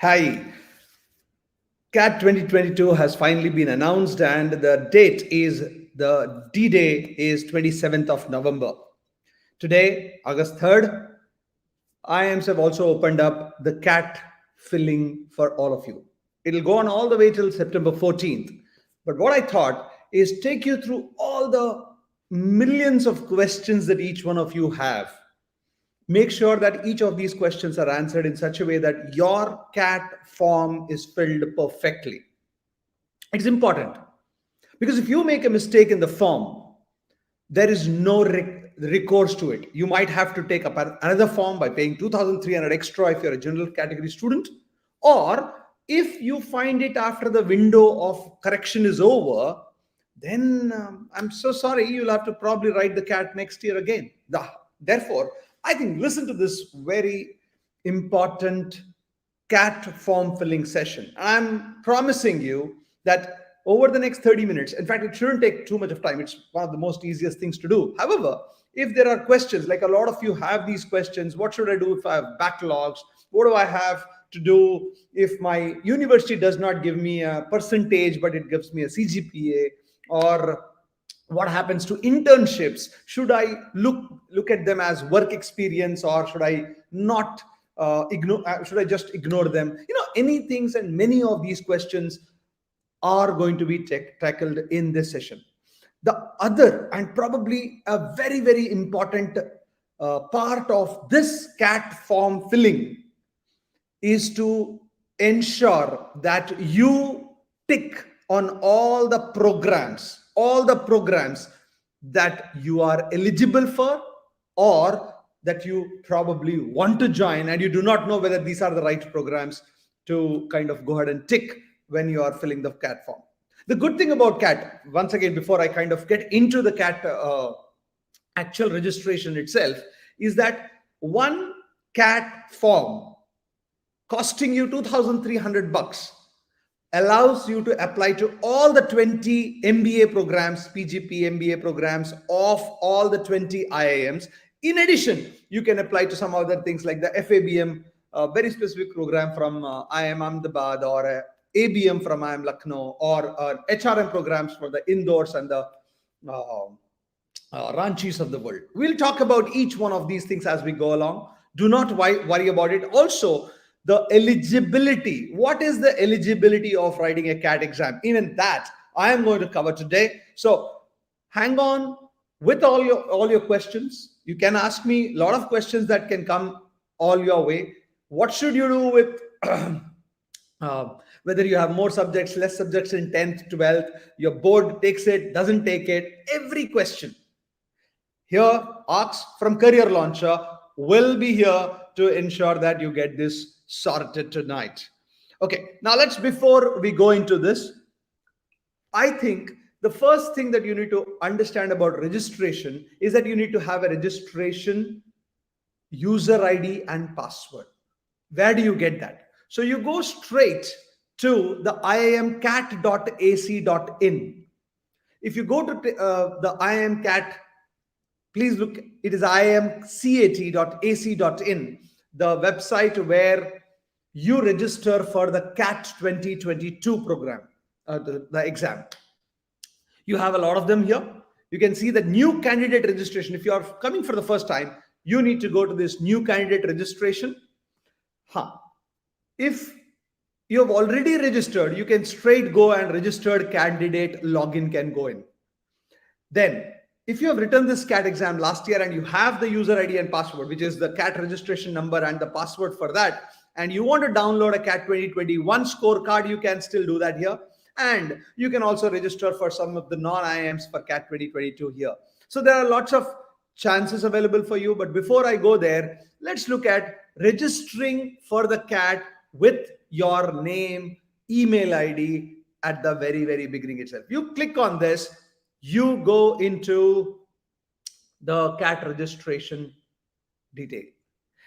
Hi, CAT 2022 has finally been announced, and the D Day is 27th of November. Today, August 3rd, IIMs have also opened up the CAT filling for all of you. It'll go on all the way till September 14th. But what I thought is take you through all the millions of questions that each one of you have. Make sure that each of these questions are answered in such a way that your CAT form is filled perfectly. It's important because if you make a mistake in the form, there is no recourse to it. You might have to take up another form by paying 2,300 extra if you're a general category student, or if you find it after the window of correction is over, then I'm so sorry, you'll have to probably write the CAT next year again. Therefore, I think listen to this very important CAT form filling session. I'm promising you that over the next 30 minutes, in fact, it shouldn't take too much of time. It's one of the most easiest things to do. However, if there are questions, like a lot of you have these questions, what should I do if I have backlogs? What do I have to do if my university does not give me a percentage, but it gives me a CGPA? Or what happens to internships? Should I look at them as work experience, or should I not ignore? Should I just ignore them? Any things, and many of these questions are going to be tackled in this session. The other, and probably a very, very important part of this CAT form filling is to ensure that you tick on all the programs that you are eligible for, or that you probably want to join and you do not know whether these are the right programs to kind of go ahead and tick when you are filling the CAT form. The good thing about CAT, once again, before I kind of get into the CAT actual registration itself, is that one CAT form costing you 2,300 bucks allows you to apply to all the 20 MBA programs, PGP MBA programs of all the 20 IIMs. In addition, you can apply to some other things like the FABM, a very specific program from IIM Ahmedabad, or a ABM from IIM Lucknow, or HRM programs for the Indores and the Ranchis of the world. We'll talk about each one of these things as we go along. Do not worry about it. Also, the eligibility. What is the eligibility of writing a CAT exam? Even that I am going to cover today. So hang on with all your questions. You can ask me a lot of questions that can come all your way. What should you do with whether you have more subjects, less subjects in 10th, 12th, your board takes it, doesn't take it, every question. Here, ARKS from Career Launcher will be here to ensure that you get this sorted tonight. Okay, now before we go into this, I think the first thing that you need to understand about registration is that you need to have a registration user ID and password. Where do you get that? So you go straight to the iimcat.ac.in. If you go to the IIMCAT, please look, it is iimcat.ac.in, the website where you register for the CAT 2022 program, the exam. You have a lot of them here. You can see the new candidate registration. If you are coming for the first time, you need to go to this new candidate registration. If you have already registered, you can straight go and registered candidate login can go in. Then, if you have written this CAT exam last year and you have the user ID and password, which is the CAT registration number and the password for that, and you want to download a CAT 2021 scorecard, you can still do that here. And you can also register for some of the non-IIMs for CAT 2022 here. So there are lots of chances available for you. But before I go there, let's look at registering for the CAT with your name, email ID at the very, very beginning itself. You click on this, you go into the CAT registration detail.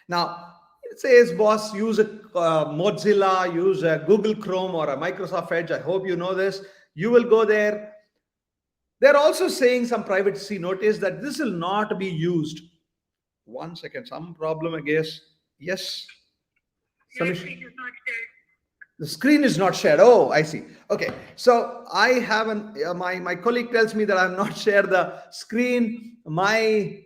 Now, it says, boss, use a Mozilla, use a Google Chrome or a Microsoft Edge. I hope you know this. You will go there. They're also saying some privacy notice that this will not be used. 1 second, some problem, I guess. Yes. Your screen is not shared. The screen is not shared. Oh, I see. Okay. So I have my colleague tells me that I'm not share the screen. My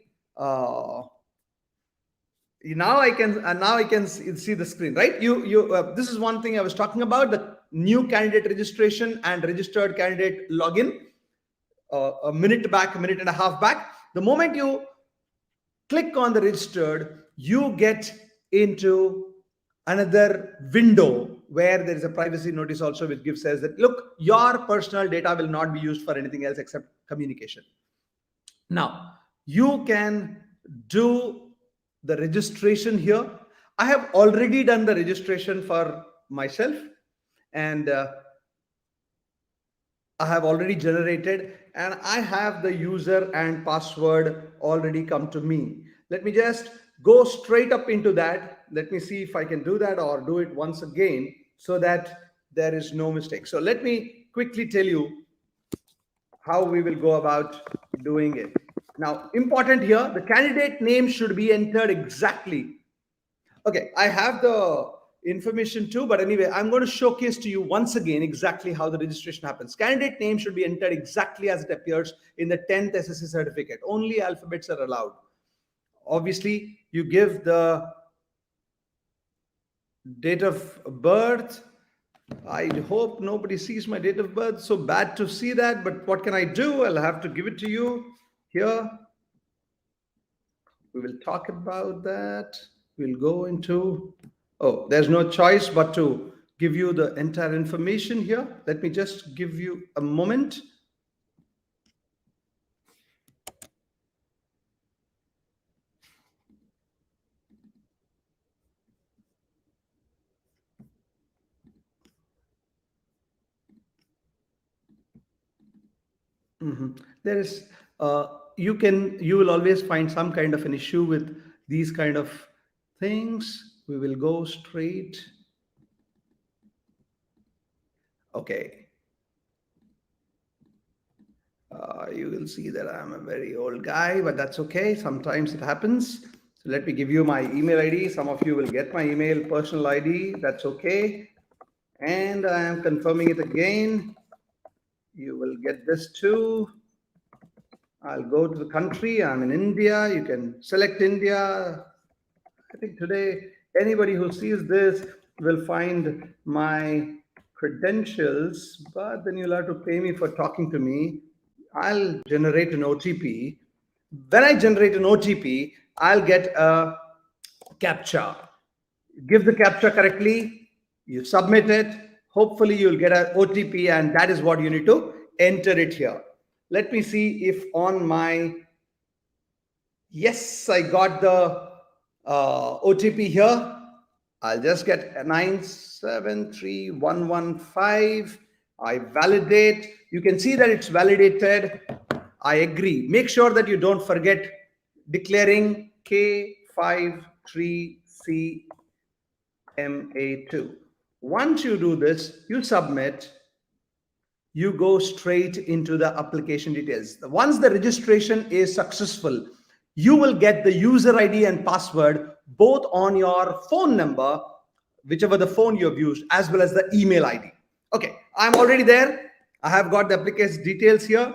now I can see the screen, right? This is one thing I was talking about, the new candidate registration and registered candidate login. A minute back, a minute and a half back. The moment you click on the registered, you get into another window where there is a privacy notice also, which gives says that look, your personal data will not be used for anything else except communication. Now you can do the registration here. I have already done the registration for myself, and I have already generated, and I have the user and password already come to me. Let me just go straight up into that. Let me see if I can do that or do it once again so that there is no mistake. So let me quickly tell you how we will go about doing it. Now, important here, the candidate name should be entered exactly. Okay, I have the information too, but anyway, I'm going to showcase to you once again exactly how the registration happens. Candidate name should be entered exactly as it appears in the 10th SSC certificate. Only alphabets are allowed. Obviously, you give the date of birth. I hope nobody sees my date of birth. So bad to see that, but what can I do? I'll have to give it to you here. We will talk about that. We'll go into, oh, there's no choice but to give you the entire information here. Let me just give you a moment. There is, you will always find some kind of an issue with these kind of things. We will go straight. Okay. You will see that I'm a very old guy, but that's okay. Sometimes it happens. So let me give you my email ID. Some of you will get my email personal ID. That's okay. And I am confirming it again. You will get this too. I'll go to the country. I'm in India. You can select India. I think today, anybody who sees this will find my credentials, but then you'll have to pay me for talking to me. I'll generate an OTP. When I generate an OTP, I'll get a CAPTCHA. Give the CAPTCHA correctly, you submit it, hopefully you'll get an OTP, and that is what you need to enter it here. Let me see if on my, yes, I got the OTP here. I'll just get 973115. I validate. You can see that it's validated. I agree. Make sure that you don't forget declaring K53CMA2. Once you do this, you submit, you go straight into the application details. Once the registration is successful, you will get the user ID and password both on your phone number, whichever the phone you have used, as well as the email ID. Okay, I'm already there. I have got the application details here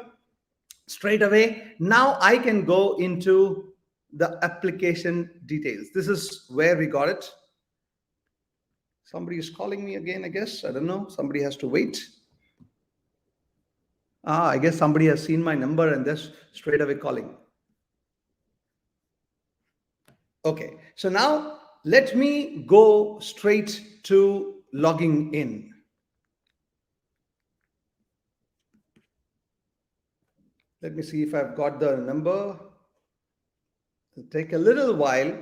straight away. Now I can go into the application details. This is where we got it. Somebody is calling me again, I guess. I don't know. Somebody has to wait. I guess somebody has seen my number and they're straight away calling. Okay, so now let me go straight to logging in. Let me see if I've got the number. It'll take a little while.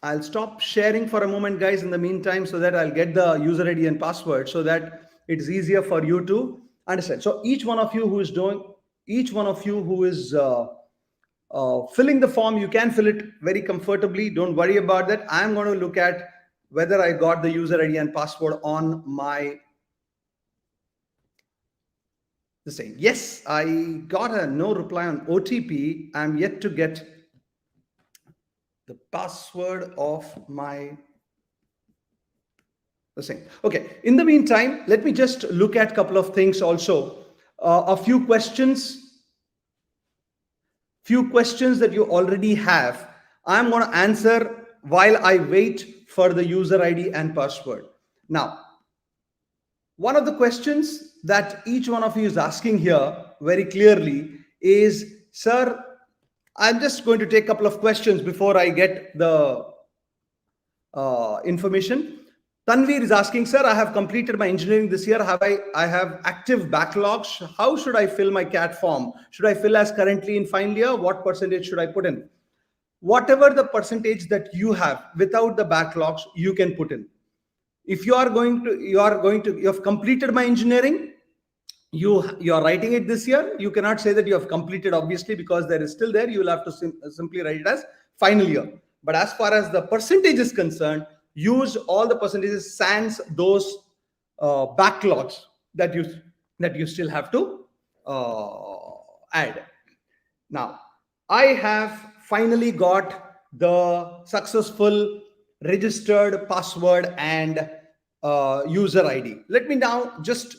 I'll stop sharing for a moment, guys, in the meantime, so that I'll get the user ID and password so that it's easier for you to understand. So each one of you who is filling the form, you can fill it very comfortably. Don't worry about that. I'm going to look at whether I got the user ID and password on my the same. Yes, I got a no reply on OTP. I'm yet to get the password of my the same. Okay. In the meantime, let me just look at a couple of things also. A few questions that you already have. I'm going to answer while I wait for the user ID and password. Now, one of the questions that each one of you is asking here very clearly is, sir, I'm just going to take a couple of questions before I get the information. Tanveer is asking, sir, I have completed my engineering this year. I have active backlogs. How should I fill my CAT form? Should I fill as currently in final year? What percentage should I put in? Whatever the percentage that you have without the backlogs, you can put in. If you have completed my engineering, you are writing it this year, you cannot say that you have completed, obviously, because there is still there. You will have to simply write it as final year. But as far as the percentage is concerned, use all the percentages sans those backlogs that you still have to add. Now, I have finally got the successful registered password and user ID. Let me now just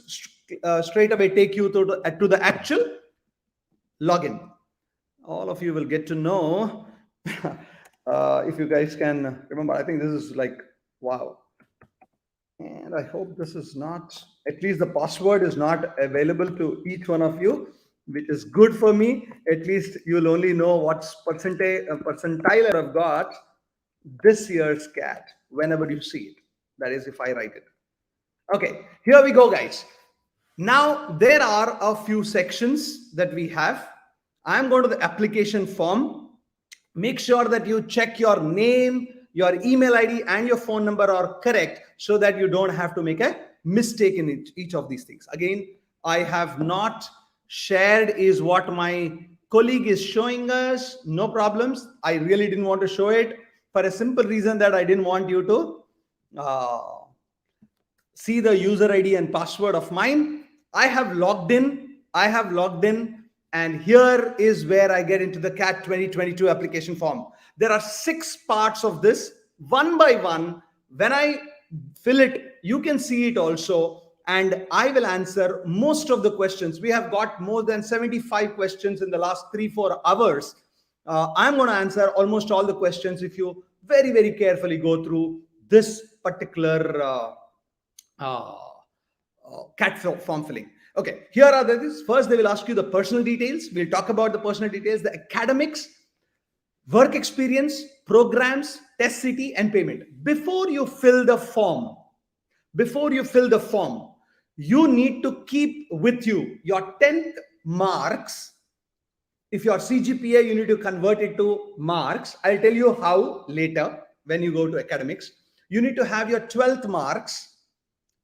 straight away take you to the actual login. All of you will get to know if you guys can remember. I think this is like, wow. And I hope this is not, at least the password is not available to each one of you, which is good for me. At least you'll only know what percentile I've got this year's CAT whenever you see it. That is, if I write it. Okay, here we go, guys. Now, there are a few sections that we have. I'm going to the application form. Make sure that you check your name, your email ID, and your phone number are correct so that you don't have to make a mistake in each of these things. Again, I have not shared is what my colleague is showing us. No problems. I really didn't want to show it for a simple reason that I didn't want you to see the user ID and password of mine. I have logged in. And here is where I get into the CAT 2022 application form. There are 6 parts of this. One by one, when I fill it, you can see it also. And I will answer most of the questions. We have got more than 75 questions in the last 3-4 hours. I'm going to answer almost all the questions if you very, very carefully go through this particular CAT form filling. Okay, here are the things. First, they will ask you the personal details. We'll talk about the personal details, the academics, work experience, programs, test city, and payment. Before you fill the form, you need to keep with you your 10th marks. If your CGPA, you need to convert it to marks. I'll tell you how later when you go to academics. You need to have your 12th marks.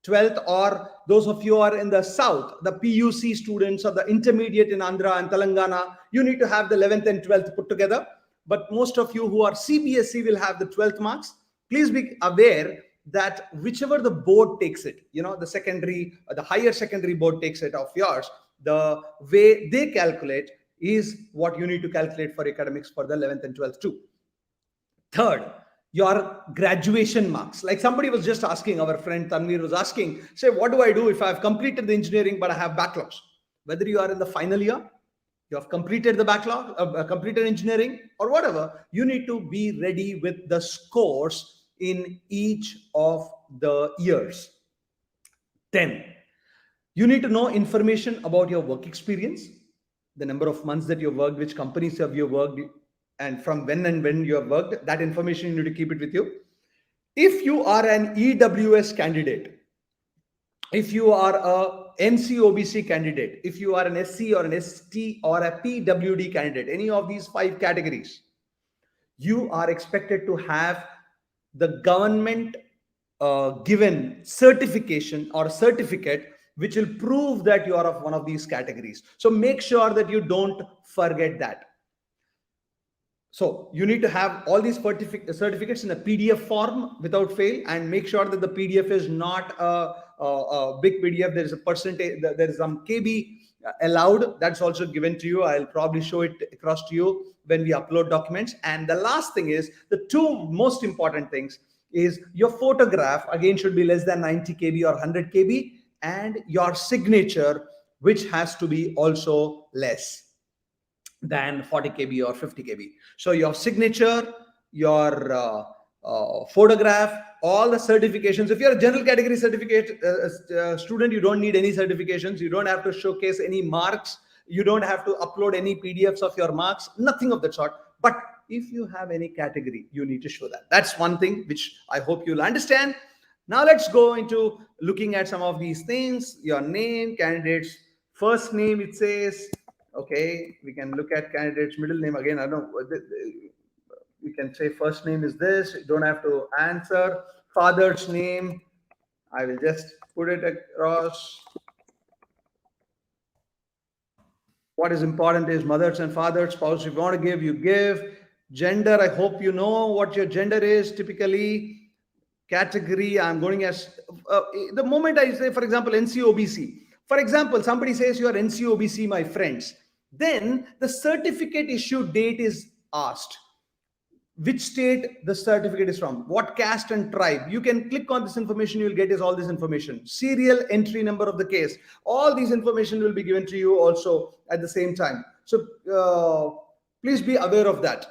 12th, or those of you who are in the south, the PUC students or the intermediate in Andhra and Telangana, you need to have the 11th and 12th put together. But most of you who are CBSE will have the 12th marks. Please be aware that whichever the board takes it, the secondary, the higher secondary board takes it of yours, the way they calculate is what you need to calculate for academics for the 11th and 12th too. Third, your graduation marks. Like somebody was just asking, our friend Tanveer was asking, say, what do I do if I've completed the engineering but I have backlogs? Whether you are in the final year, you have completed the backlog, completed engineering, or whatever, you need to be ready with the scores in each of the years. Then, you need to know information about your work experience, the number of months that you've worked, which companies have you worked, and from when you have worked. That information you need to keep it with you. If you are an EWS candidate, if you are a NCOBC candidate, if you are an SC or an ST or a PWD candidate, any of these 5 categories, you are expected to have the government given certification or certificate which will prove that you are of one of these categories. So make sure that you don't forget that. So you need to have all these certificates in a PDF form without fail, and make sure that the PDF is not a big PDF. There is a percentage, there is some KB allowed. That's also given to you. I'll probably show it across to you when we upload documents. And the last thing is the 2 most important things. is your photograph again should be less than 90 kb or 100 kb, and your signature, which has to be also less than 40 kb or 50 kb. So your signature, your photograph, all the certifications. If you're a general category certificate student, you don't need any certifications. You don't have to showcase any marks. You don't have to upload any PDFs of your marks, nothing of that sort. But if you have any category, you need to show that. That's one thing which I hope you'll understand. Now let's go into looking at some of these things. Your name, candidate's first name, it says. Okay, we can look at candidate's middle name again. I don't know. You can say first name is this. You don't have to answer. Father's name, I will just put it across. What is important is mothers and fathers, spouse. If you want to give, you give. Gender, I hope you know what your gender is typically. Category, I'm going as the moment I say, for example, NCOBC. For example, somebody says you are NCOBC, my friends. Then the certificate issue date is asked. Which state the certificate is from, what caste and tribe. You can click on this information, you'll get is all this information. Serial entry number of the case. All these information will be given to you also at the same time. So please be aware of that.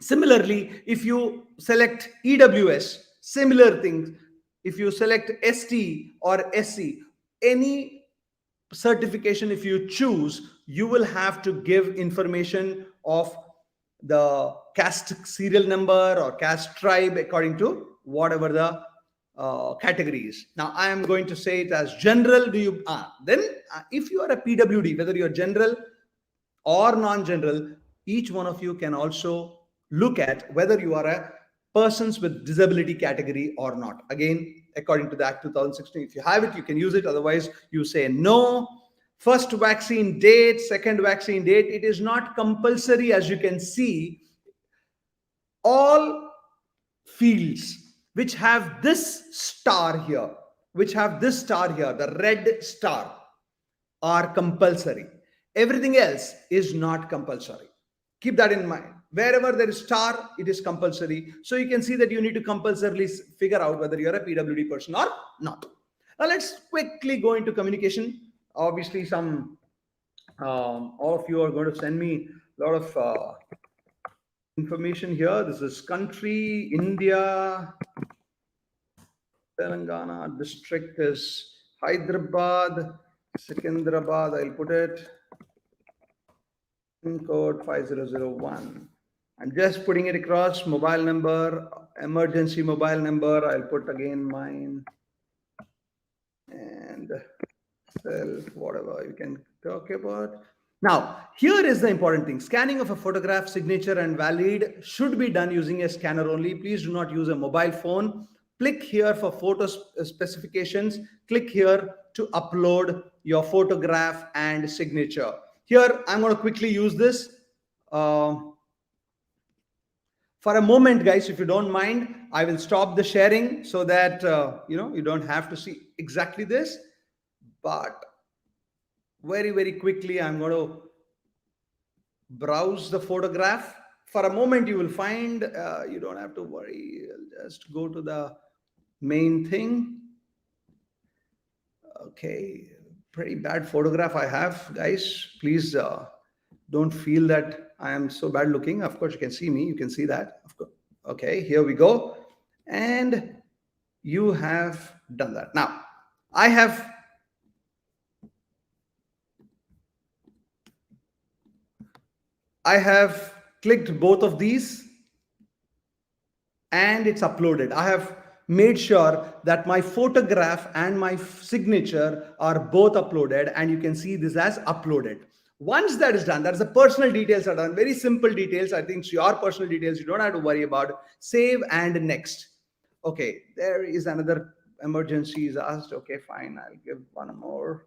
Similarly, if you select EWS, similar things. If you select ST or SC, any certification if you choose, you will have to give information of the caste serial number or caste tribe according to whatever the category is. Now I am going to say it as general. Do you then if you are a PWD, whether you're general or non-general, each one of you can also look at whether you are a persons with disability category or not. Again, according to the Act 2016, if you have it, you can use it. Otherwise, you say no. First vaccine date, second vaccine date, it is not compulsory. As you can see, all fields which have this star here, the red star, are compulsory. Everything else is not compulsory. Keep that in mind. Wherever there is star, it is compulsory. So you can see that you need to compulsorily figure out whether you're a PWD person or not. Now let's quickly go into communication. Obviously, all of you are going to send me a lot of information here. This is country, India, Telangana, district is Hyderabad, Secunderabad, I'll put it. PIN code 5001. I'm just putting it across. Mobile number, emergency mobile number, I'll put again mine. And self, whatever you can talk about. Now, here is the important thing. Scanning of a photograph, signature and valid should be done using a scanner only. Please do not use a mobile phone. Click here for photo specifications. Click here to upload your photograph and signature. Here, I'm going to quickly use this. For a moment, guys, if you don't mind, I will stop the sharing so that you don't have to see exactly this. But very, very quickly, I'm going to browse the photograph. For a moment, you will find you don't have to worry. I'll just go to the main thing. Okay, pretty bad photograph I have, guys. Please don't feel that I am so bad looking. Of course, you can see me. You can see that. Of course. Okay, here we go. And you have done that. Now, I have clicked both of these and it's uploaded. I have made sure that my photograph and my signature are both uploaded, and you can see this as uploaded. Once that is done, that's the personal details are done. Very simple details. I think your personal details, you don't have to worry about. Save and next. Okay, there is another emergency is asked. Okay, fine. I'll give one more.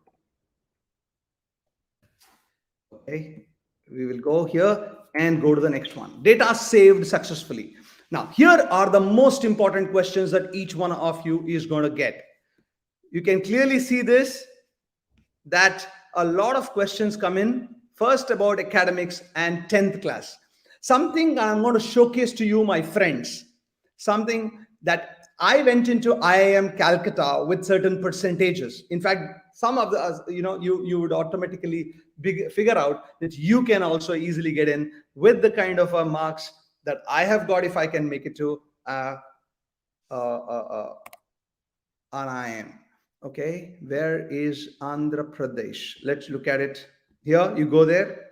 Okay, we will go here and go to the next one. Data saved successfully. Now, here are the most important questions that each one of you is going to get. You can clearly see this, that a lot of questions come in. First about academics and 10th class. Something I'm going to showcase to you, my friends. something that I went into IIM Calcutta with certain percentages. In fact, some of the, you would automatically figure out that you can also easily get in with the kind of marks that I have got if I can make it to an IIM. Okay, where is Andhra Pradesh? Let's look at it here. You go there.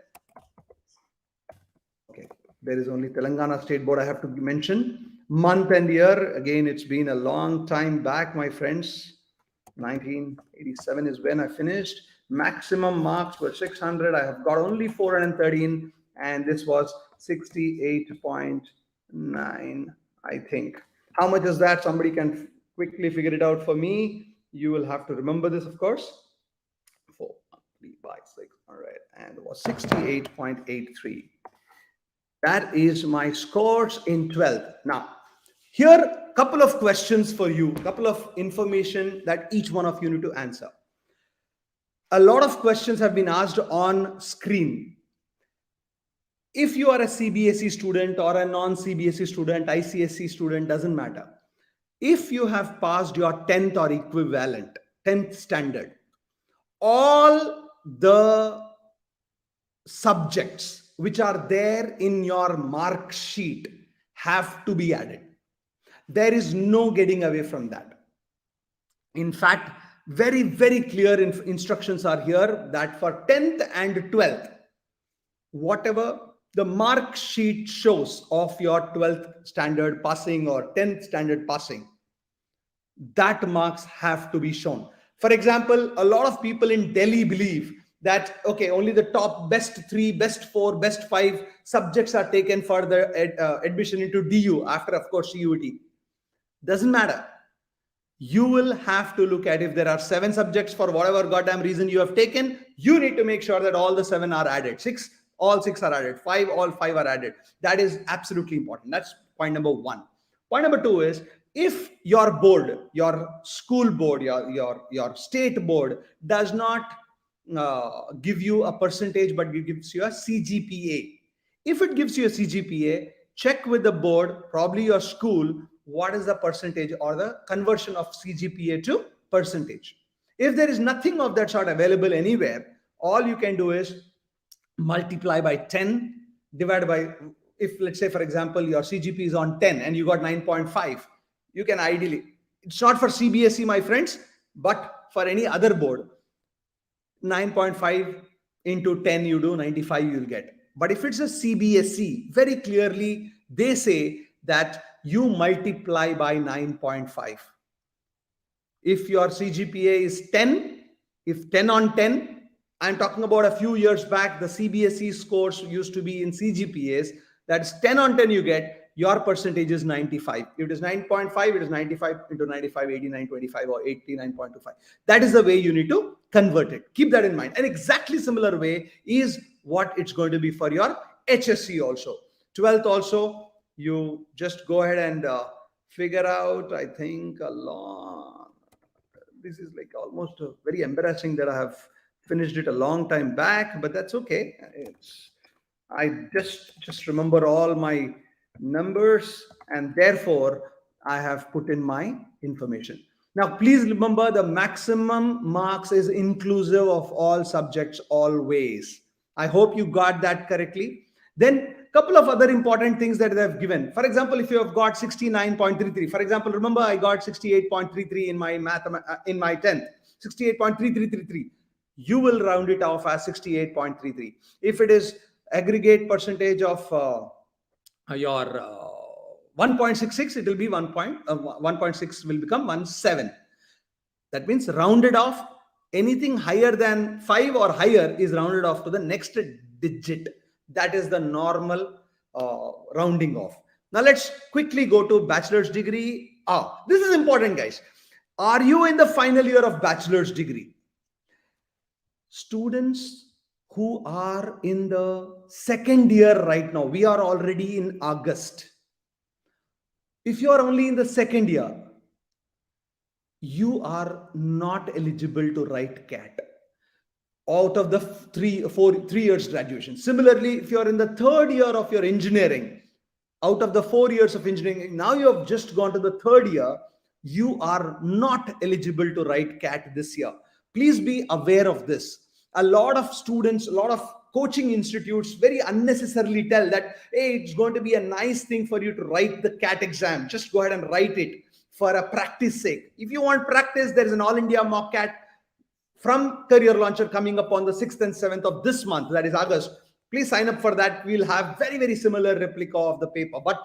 Okay, there is only Telangana State Board I have to mention. Month and year, again, it's been a long time back, my friends. 1987 is when I finished. Maximum marks were 600. I have got only 413, and this was 68.9, I think. How much is that? Somebody can quickly figure it out for me. You will have to remember this, of course. 4, 3 by 6. All right, and it was 68.83. That is my scores in 12th. Now, here a couple of questions for you, couple of information that each one of you need to answer. A lot of questions have been asked on screen. If you are a CBSE student or a non-CBSE student, ICSE student, doesn't matter. If you have passed your 10th or equivalent, 10th standard, all the subjects which are there in your mark sheet have to be added. There is no getting away from that. In fact, very, very clear instructions are here that for 10th and 12th, whatever the mark sheet shows of your 12th standard passing or 10th standard passing, that marks have to be shown. For example, a lot of people in Delhi believe that, okay, only the top best 3, best 4, best 5 subjects are taken for the admission into DU after, of course, CUT. Doesn't matter. You will have to look at if there are 7 subjects for whatever goddamn reason you have taken, you need to make sure that all the 7 are added. 6, all 6 are added. 5, all 5 are added. That is absolutely important. That's point number 1. Point number 2 is, if your board, your school board, your state board does not give you a percentage, but it gives you a CGPA. If it gives you a CGPA, check with the board, probably your school, what is the percentage or the conversion of CGPA to percentage. If there is nothing of that sort available anywhere, all you can do is multiply by 10, divided by, if let's say, for example, your CGPA is on 10 and you got 9.5, you can ideally, it's not for CBSE, my friends, but for any other board, 9.5 into 10 you do, 95 you'll get. But if it's a CBSE, very clearly they say that you multiply by 9.5. If your CGPA is 10, if 10 on 10, I'm talking about a few years back, the CBSE scores used to be in CGPAs, that's 10 on 10 you get, your percentage is 95. If it is 9.5, it is 95 into 95, 89.25 or 89.25. That is the way you need to convert it. Keep that in mind. An exactly similar way is what it's going to be for your HSC also. 12th also, you just go ahead and figure out, I think, this is like almost very embarrassing that I have finished it a long time back, but that's okay. I just remember all my numbers, and therefore I have put in my information. Now, please remember the maximum marks is inclusive of all subjects always. I hope you got that correctly. Then couple of other important things that they have given. For example, if you have got 69.33, for example, remember I got 68.33 in my math in my 10th, 68.3333. You will round it off as 68.33. If it is aggregate percentage of your 1.66, it will be 1.6 will become 17. That means rounded off, anything higher than 5 or higher is rounded off to the next digit. That is the normal rounding off. Now let's quickly go to bachelor's degree. This is important, guys. Are you in the final year of bachelor's degree? Students who are in the second year right now, we are already in August. If you are only in the second year, you are not eligible to write CAT out of the 3 years graduation. Similarly, if you are in the third year of your engineering, out of the 4 years of engineering, now you have just gone to the third year, you are not eligible to write CAT this year. Please be aware of this. A lot of students, a lot of coaching institutes very unnecessarily tell that, hey, it's going to be a nice thing for you to write the CAT exam. Just go ahead and write it for a practice sake. If you want practice, there is an All India Mock CAT from Career Launcher coming up on the 6th and 7th of this month, that is August. Please sign up for that. We'll have very, very similar replica of the paper, but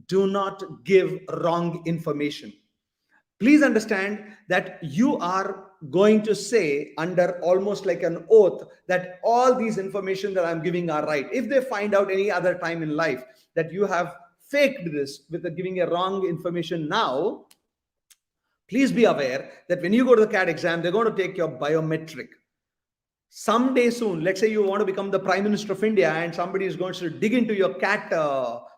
do not give wrong information. Please understand that you are going to say under almost like an oath that all these information that I'm giving are right. If they find out any other time in life that you have faked this with giving a wrong information now, please be aware that when you go to the CAT exam, they're going to take your biometric. Someday soon, let's say you want to become the Prime Minister of India and somebody is going to dig into your CAT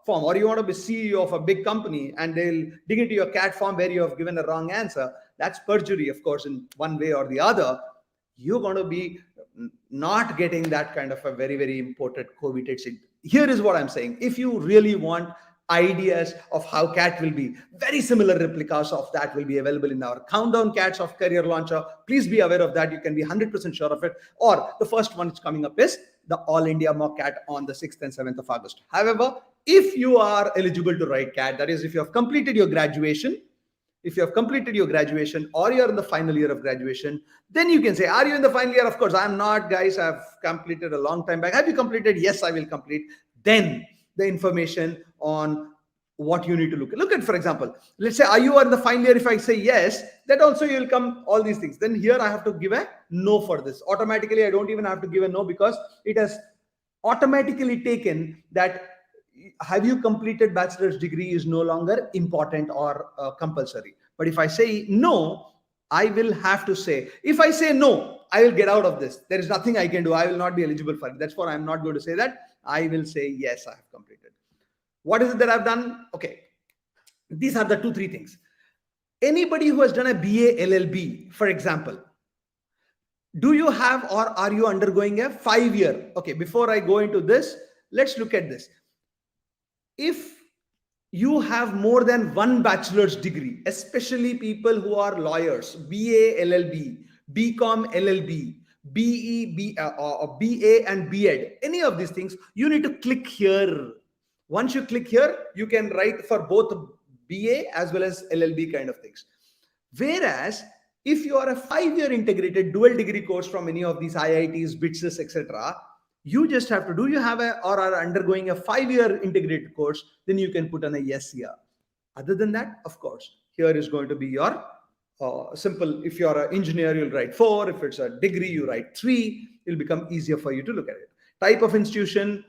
form, or you want to be CEO of a big company and they'll dig into your CAT form where you have given a wrong answer. That's perjury, of course, in one way or the other. You're going to be not getting that kind of a very, very important coveted seat. Here is what I'm saying. If you really want ideas of how CAT will be, very similar replicas of that will be available in our countdown CATs of Career Launcher. Please be aware of that. You can be 100% sure of it. Or the first one that's coming up is the All India Mock CAT on the 6th and 7th of August. However, if you are eligible to write CAT, that is, if you have completed your graduation, or you're in the final year of graduation, then you can say, are you in the final year? Of course, I'm not, guys. I've completed a long time back. Have you completed? Yes, I will complete. Then the information on what you need to look at. For example, let's say, are you in the final year? If I say yes, that also you'll come all these things. Then here I have to give a no for this. Automatically, I don't even have to give a no because it has automatically taken that have you completed bachelor's degree is no longer important or compulsory. But if I say no, I will have to say, if I say no, I will get out of this. There is nothing I can do. I will not be eligible for it. That's why I'm not going to say that. I will say, yes, I have completed. What is it that I've done? Okay. These are the 2-3 things. Anybody who has done a BA LLB, for example, do you have or are you undergoing a 5-year? Okay, before I go into this, let's look at this. If you have more than one bachelor's degree, especially people who are lawyers, BA LLB, BCom LLB, BA and BEd, any of these things, you need to click here. Once you click here, you can write for both BA as well as LLB kind of things. Whereas if you are a 5-year integrated dual degree course from any of these IITs, BITSs, etc., you just have to, do you have a or are undergoing a 5-year integrated course, then you can put on a yes here. Other than that, of course, here is going to be your simple. If you're an engineer, you'll write 4. If it's a degree, you write 3. It'll become easier for you to look at it. Type of institution,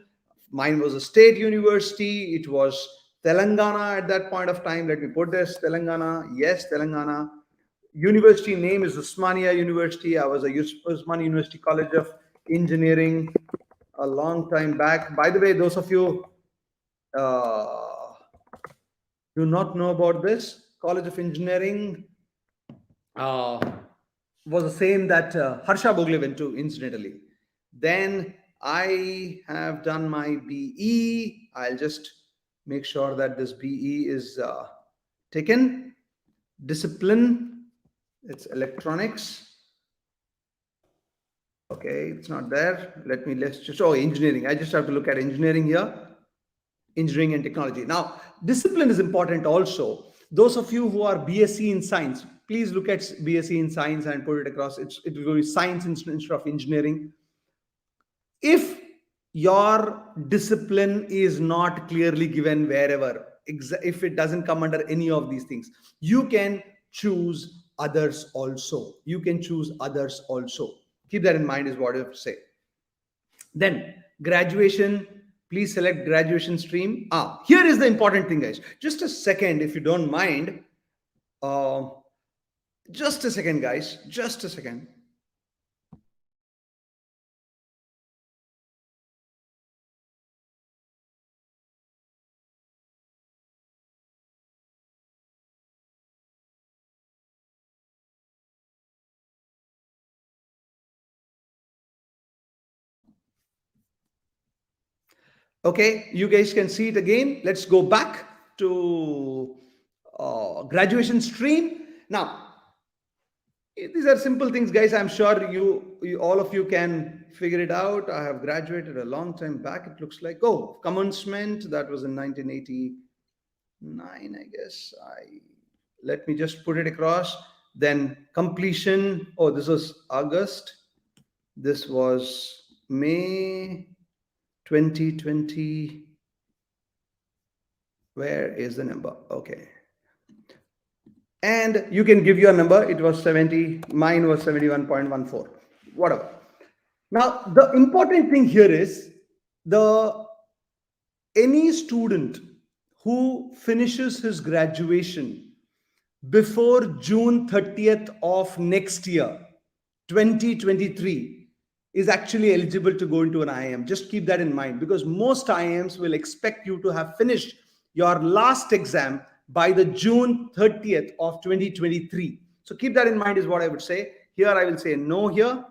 mine was a state university. It was Telangana at that point of time. Let me put this, Telangana. Yes, Telangana. University name is Usmania University. I was a Usmania University College of Engineering a long time back. By the way, those of you do not know about this, College of Engineering was the same that Harsha Bogle went to, incidentally. Then I have done my BE. I'll just make sure that this BE is taken. Discipline, it's electronics. Okay, it's not there. Let's just, oh, engineering. I just have to look at engineering here. Engineering and technology. Now, discipline is important also. Those of you who are BSc in science, please look at BSc in science and put it across. It will be science instead of engineering. If your discipline is not clearly given wherever, if it doesn't come under any of these things, you can choose others also. You can choose others also. Keep that in mind is what I have to say. Then graduation, please select graduation stream. Here is the important thing, guys. Just a second, if you don't mind. Just a second, guys. Just a second. Okay, you guys can see it again. Let's go back to graduation stream. Now, these are simple things, guys. I'm sure you all of you can figure it out. I have graduated a long time back. It looks like, oh, commencement, that was in 1989, I guess. Let me just put it across. Then completion. Oh, this was August. This was May 2020. Where is the number? Okay. And you can give your number. It was 70. Mine was 71.14. Whatever. Now, the important thing here is any student who finishes his graduation before June 30th of next year, 2023, is actually eligible to go into an IIM. Just keep that in mind, because most IIMs will expect you to have finished your last exam by the June 30th of 2023. So keep that in mind is what I would say. Here I will say no here.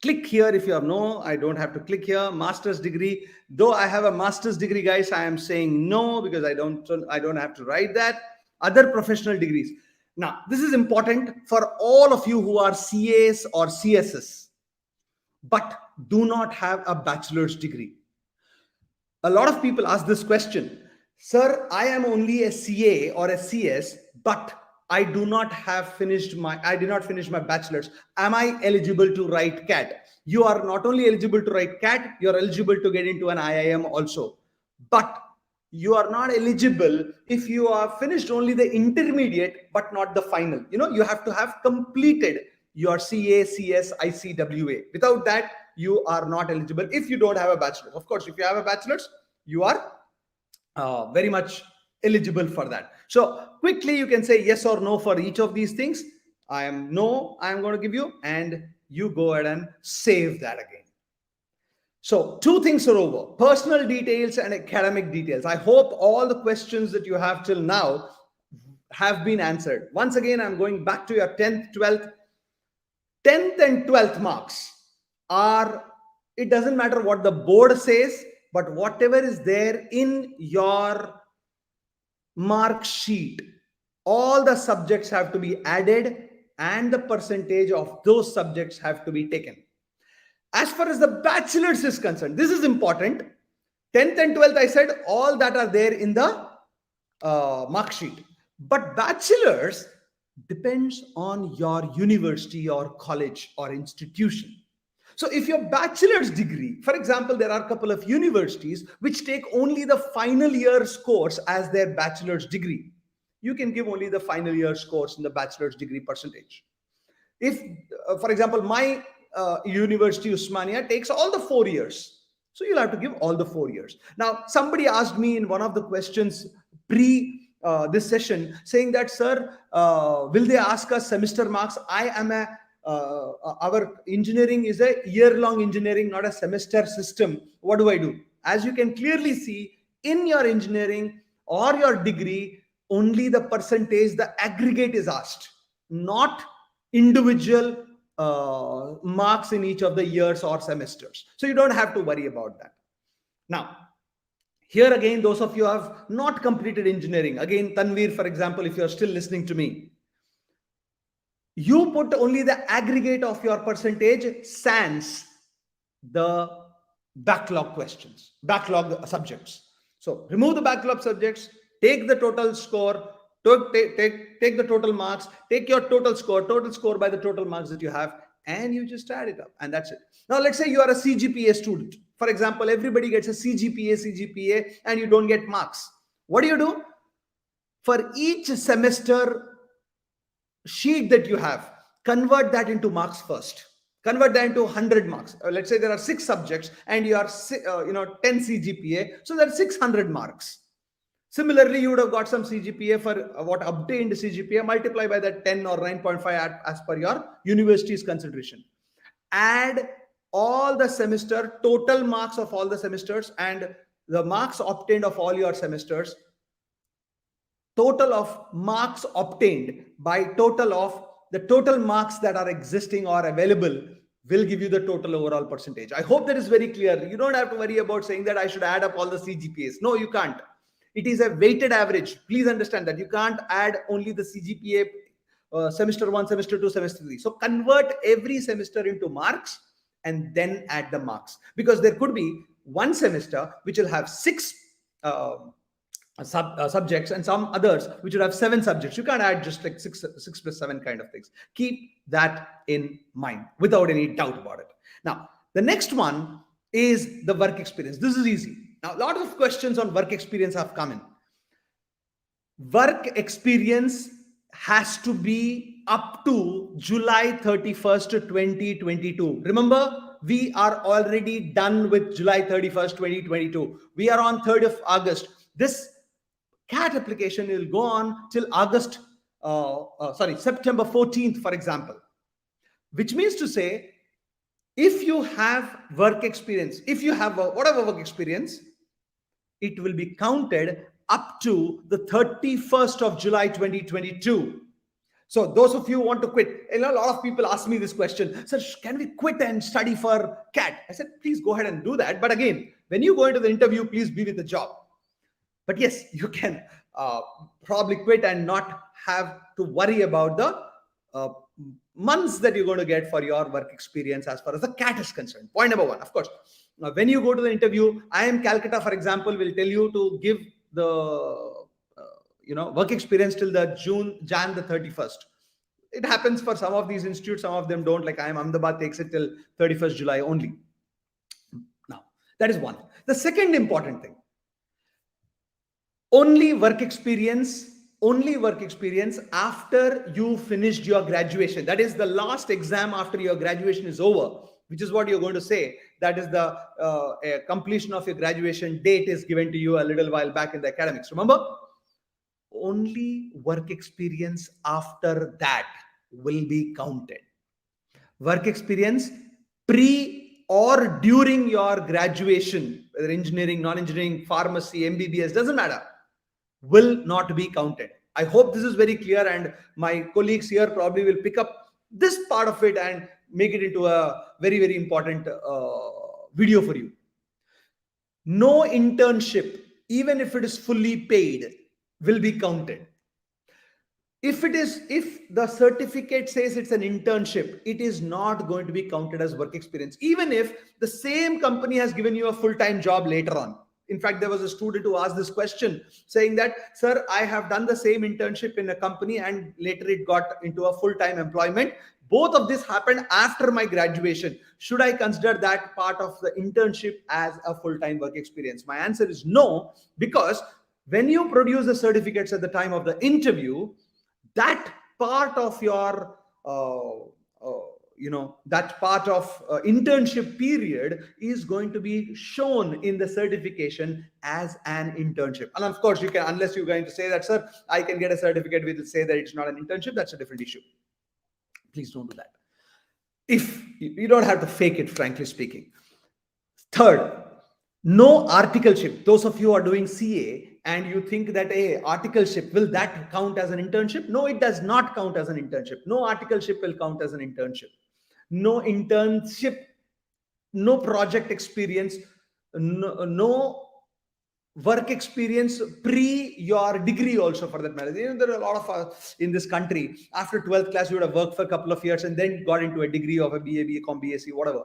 Click here if you have no. I don't have to click here. Master's degree. Though I have a master's degree, guys, I am saying no because I don't have to write that. Other professional degrees. Now, this is important for all of you who are CAs or CSs, but do not have a bachelor's degree. A lot of people ask this question. Sir, I am only a CA or a CS, but I did not finish my bachelor's. Am I eligible to write CAT? You are not only eligible to write CAT, you are eligible to get into an IIM also. But you are not eligible if you are finished only the intermediate, but not the final. You have to have completed your CA, CS, ICWA. Without that, you are not eligible if you don't have a bachelor's. Of course, if you have a bachelor's, you are very much eligible for that. So quickly you can say yes or no for each of these things. I am going to give you, and you go ahead and save that again. So two things are over: personal details and academic details. I hope all the questions that you have till now have been answered. Once again, I'm going back to your 10th, 12th. 10th and 12th marks it doesn't matter what the board says, but whatever is there in your mark sheet, all the subjects have to be added and the percentage of those subjects have to be taken. As far as the bachelor's is concerned, this is important. 10th and 12th, I said, all that are there in the mark sheet. But bachelor's depends on your university or college or institution. So if your bachelor's degree, for example, there are a couple of universities which take only the final year's course as their bachelor's degree. You can give only the final year's course in the bachelor's degree percentage. If, for example, my university, Usmania, takes all the 4 years. So you'll have to give all the 4 years. Now, somebody asked me in one of the questions this session, saying that, sir, will they ask us semester marks? Our engineering is a year-long engineering, not a semester system. What do I do? As you can clearly see, in your engineering or your degree, only the percentage, the aggregate is asked, not individual marks in each of the years or semesters. So you don't have to worry about that. Now, here again, those of you who have not completed engineering, again, Tanveer, for example, if you're still listening to me, you put only the aggregate of your percentage sans the backlog questions, backlog subjects. So remove the backlog subjects, take the total score, take the total marks, take your total score by the total marks that you have, and you just add it up, and that's it. Now, let's say you are a CGPA student. For example, everybody gets a CGPA, and you don't get marks. What do? For each semester sheet that you have, convert that into marks first. Convert that into 100 marks. Let's say there are 6 subjects and you are 10 CGPA, so there are 600 marks. Similarly, you would have got some CGPA for what obtained CGPA, multiply by that 10 or 9.5 as per your university's consideration. Add all the semester total marks of all the semesters and the marks obtained of all your semesters. Total of marks obtained by total of the total marks that are existing or available will give you the total overall percentage. I hope that is very clear. You don't have to worry about saying that I should add up all the CGPAs. No, you can't. It is a weighted average. Please understand that you can't add only the CGPA semester 1, semester 2, semester 3. So convert every semester into marks and then add the marks, because there could be one semester which will have 6 subjects and some others which would have 7 subjects. You can't add just like 6 plus 7 kind of things. Keep that in mind without any doubt about it. Now, the next one is the work experience. This is easy. Now, a lot of questions on work experience have come in. Work experience has to be up to July 31st, 2022. Remember, we are already done with July 31st, 2022. We are on 3rd of August. This CAT application will go on till September 14th, for example, which means to say, if you have work experience, if you have whatever work experience, it will be counted up to the 31st of July 2022. So those of you who want to quit, a lot of people ask me this question, sir, can we quit and study for CAT? I said, please go ahead and do that. But again, when you go into the interview, please be with the job. But yes, you can probably quit and not have to worry about the months that you're going to get for your work experience as far as the CAT is concerned. Point number 1, of course. Now, when you go to the interview, IIM Calcutta, for example, will tell you to give the work experience till the Jan the 31st. It happens for some of these institutes, some of them don't. Like IIM Ahmedabad takes it till 31st July only. Now, that is one. The second important thing, only work experience after you finished your graduation. That is the last exam after your graduation is over, which is what you're going to say. That is the completion of your graduation date is given to you a little while back in the academics. Remember, only work experience after that will be counted. Work experience pre or during your graduation, whether engineering, non-engineering, pharmacy, MBBS, doesn't matter, will not be counted. I hope this is very clear, and my colleagues here probably will pick up this part of it and make it into a very, very important video for you. No internship, even if it is fully paid, will be counted. If the certificate says it's an internship, it is not going to be counted as work experience, even if the same company has given you a full-time job later on. In fact, there was a student who asked this question saying that, sir, I have done the same internship in a company and later it got into a full-time employment. Both of this happened after my graduation. Should I consider that part of the internship as a full-time work experience? My answer is no, because when you produce the certificates at the time of the interview, that part of your that part of internship period is going to be shown in the certification as an internship. And of course, you can, unless you're going to say that, sir, I can get a certificate which will say that it's not an internship, that's a different issue. Please don't do that. If you don't have to fake it, frankly speaking. Third, no articleship. Those of you who are doing CA and you think that articleship, will that count as an internship? No, it does not count as an internship. No articleship will count as an internship. No internship, no project experience, no work experience pre your degree also, for that matter. There are a lot of us in this country, after 12th class, you would have worked for a couple of years and then got into a degree of a BA, BCom, BSc, whatever.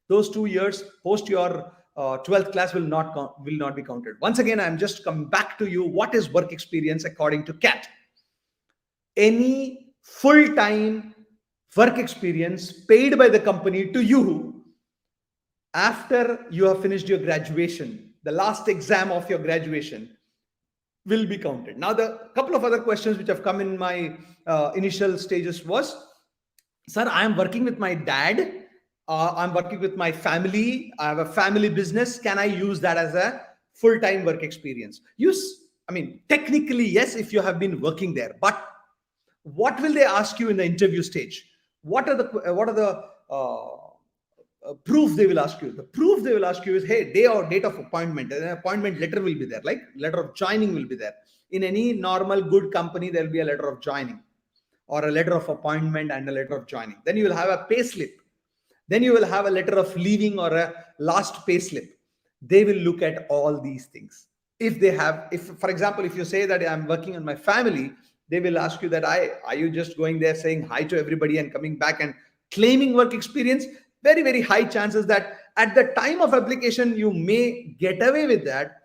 Those 2 years post your 12th class will not be counted. Once again, I'm just come back to you. What is work experience according to CAT? Any full-time work experience paid by the company to you after you have finished your graduation, the last exam of your graduation, will be counted. Now, the couple of other questions which have come in my initial stages was, sir, I am working with my dad. I'm working with my family. I have a family business. Can I use that as a full-time work experience? Technically, yes, if you have been working there. But what will they ask you in the interview stage? What are the proof they will ask you? The proof they will ask you is, hey, day or date of appointment. An appointment letter will be there, like letter of joining will be there. In any normal good company, there will be a letter of joining or a letter of appointment and a letter of joining. Then you will have a pay slip. Then you will have a letter of leaving or a last pay slip. They will look at all these things. If they have, if for example, if you say that I'm working on my family, they will ask you that are you just going there saying hi to everybody and coming back and claiming work experience? Very, very high chances that at the time of application, you may get away with that.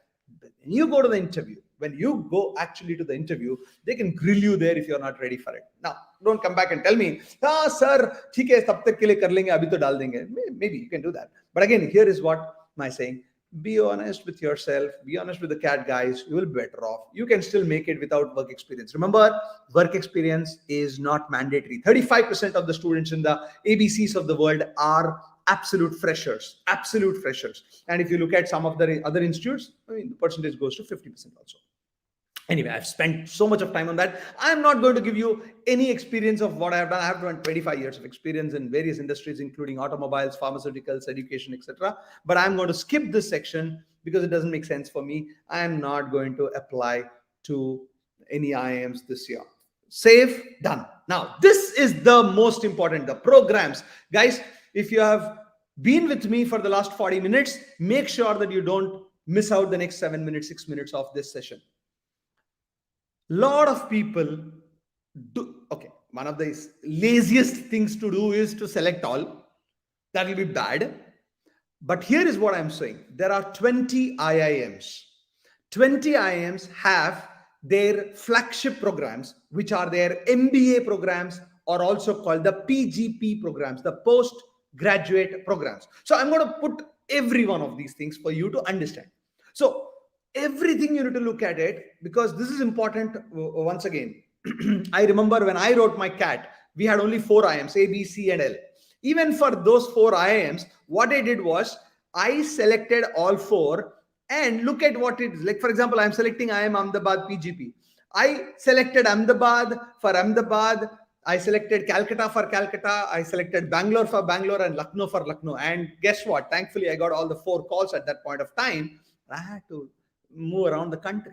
When you go to the interview, when you go actually to the interview, they can grill you there if you're not ready for it. Now, don't come back and tell me, sir, theek hai, tab tak ke liye kar lenge, abhi to dal denge. Maybe you can do that. But again, here is what my saying. Be honest with yourself. Be honest with the CAT guys. You will be better off. You can still make it without work experience. Remember, work experience is not mandatory. 35% of the students in the ABCs of the world are absolute freshers. Absolute freshers. And if you look at some of the other institutes, I mean, the percentage goes to 50% also. Anyway, I've spent so much of time on that. I'm not going to give you any experience of what I've done. I have done 25 years of experience in various industries, including automobiles, pharmaceuticals, education, etc. But I'm going to skip this section because it doesn't make sense for me. I'm not going to apply to any IIMs this year. Save, done. Now, this is the most important, the programs. Guys, if you have been with me for the last 40 minutes, make sure that you don't miss out the next 7 minutes, 6 minutes of this session. Lot of people do, okay, one of the laziest things to do is to select all. That will be bad. But here is what I'm saying. There are 20 IIMs. 20 IIMs have their flagship programs, which are their MBA programs, or also called the PGP programs, the postgraduate programs. So I'm going to put every one of these things for you to understand. So everything you need to look at it, because this is important. Once again, I remember when I wrote my CAT, we had only 4 IIMs, A, B, C, and L. Even for those 4 IIMs, what I did was I selected all 4 and look at what it is. Like, for example, I'm selecting IIM Ahmedabad PGP. I selected Ahmedabad for Ahmedabad. I selected Calcutta for Calcutta. I selected Bangalore for Bangalore and Lucknow for Lucknow. And guess what? Thankfully, I got all the 4 calls at that point of time. I had to move around the country,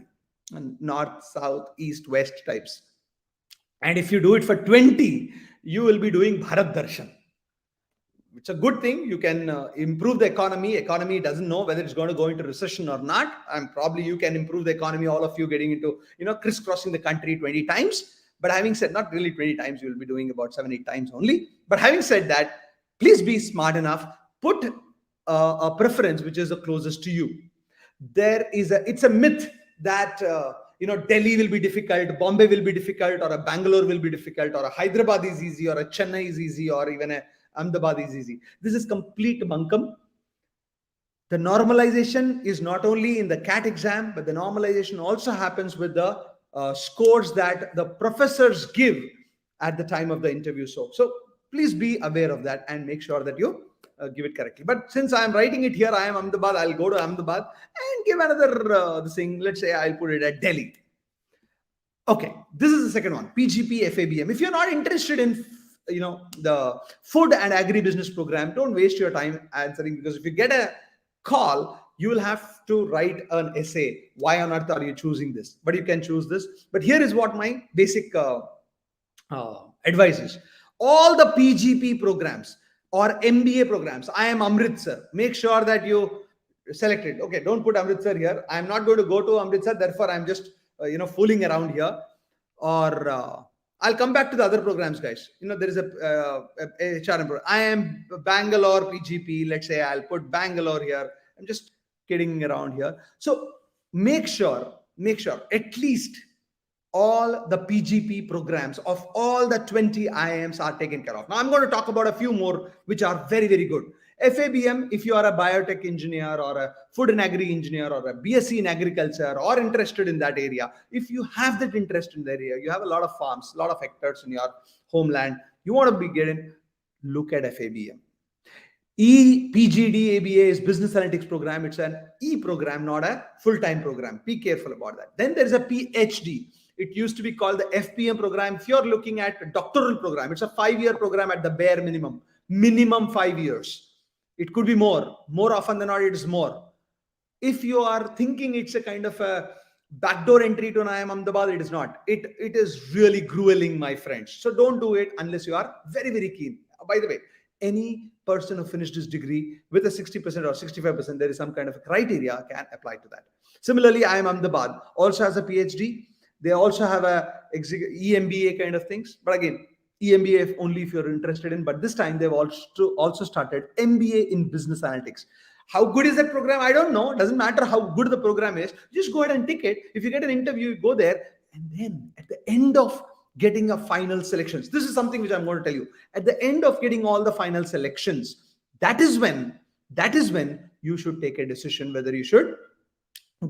north, south, east, west types. And if you do it for 20, you will be doing Bharat Darshan. It's a good thing. You can improve the economy. Economy doesn't know whether it's going to go into recession or not. And probably you can improve the economy, all of you getting into, crisscrossing the country 20 times. But having said, not really 20 times, you will be doing about 7, 8 times only. But having said that, please be smart enough. Put a preference which is the closest to you. It's a myth that Delhi will be difficult, Bombay will be difficult, or a Bangalore will be difficult, or a Hyderabad is easy, or a Chennai is easy, or even a Ahmedabad is easy. This is complete bunkum. The normalization is not only in the CAT exam, but the normalization also happens with the scores that the professors give at the time of the interview. So please be aware of that and make sure that you give it correctly. But since I am writing it here, I am Ahmedabad, I'll go to Ahmedabad and give another thing. Let's say I'll put it at Delhi. Okay, this is the second one, PGP FABM. If you're not interested in the food and agribusiness program, don't waste your time answering, because if you get a call, you will have to write an essay. Why on earth are you choosing this? But you can choose this. But here is what my basic advice is. All the PGP programs or MBA programs, I am Amritsar. Make sure that you select it. Okay, don't put Amritsar here. I'm not going to go to Amritsar. Therefore, I'm just fooling around here. Or I'll come back to the other programs, guys. There is a HRM program. I am Bangalore PGP. Let's say I'll put Bangalore here. I'm just kidding around here. So make sure at least all the PGP programs of all the 20 IIMs are taken care of. Now I'm going to talk about a few more which are very, very good. FABM, if you are a biotech engineer or a food and agri engineer or a BSc in agriculture or interested in that area, if you have that interest in the area, you have a lot of farms, a lot of hectares in your homeland, you want to be getting, look at FABM. PGD ABA is business analytics program. It's an E program, not a full-time program. Be careful about that. Then there's a PhD. It used to be called the FPM program. If you're looking at a doctoral program, it's a 5-year program at the bare minimum 5 years. It could be more often than not, it is more. If you are thinking it's a kind of a backdoor entry to IIM Ahmedabad, it is not. It is really grueling, my friends. So don't do it unless you are very, very keen. By the way, any person who finished his degree with a 60% or 65%, there is some kind of a criteria can apply to that. Similarly, IIM Ahmedabad also has a PhD. They also have a EMBA kind of things. But again, EMBA only if you're interested in. But this time they've also started MBA in business analytics. How good is that program? I don't know. It doesn't matter how good the program is. Just go ahead and tick it. If you get an interview, you go there. And then at the end of getting a final selections, this is something which I'm going to tell you. At the end of getting all the final selections, that is when you should take a decision whether you should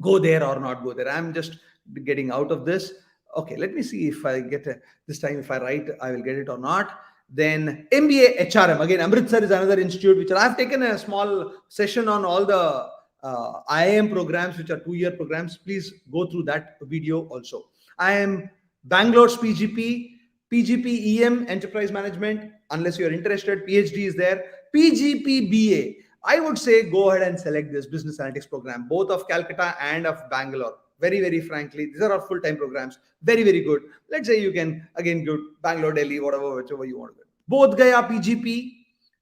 go there or not go there. I'm just getting out of this. Okay, let me see if I get this time, if I write, I will get it or not. Then MBA HRM. Again, Amritsar is another institute which I've taken a small session on all the IIM programs, which are 2-year programs. Please go through that video also. I am Bangalore's PGP EM Enterprise Management. Unless you're interested, PhD is there. PGP BA. I would say go ahead and select this business analytics program, both of Calcutta and of Bangalore. Very, very frankly, these are all full-time programs. Very, very good. Let's say you can, again, go Bangalore, Delhi, whatever, whichever you want to go. Both Gaya PGP,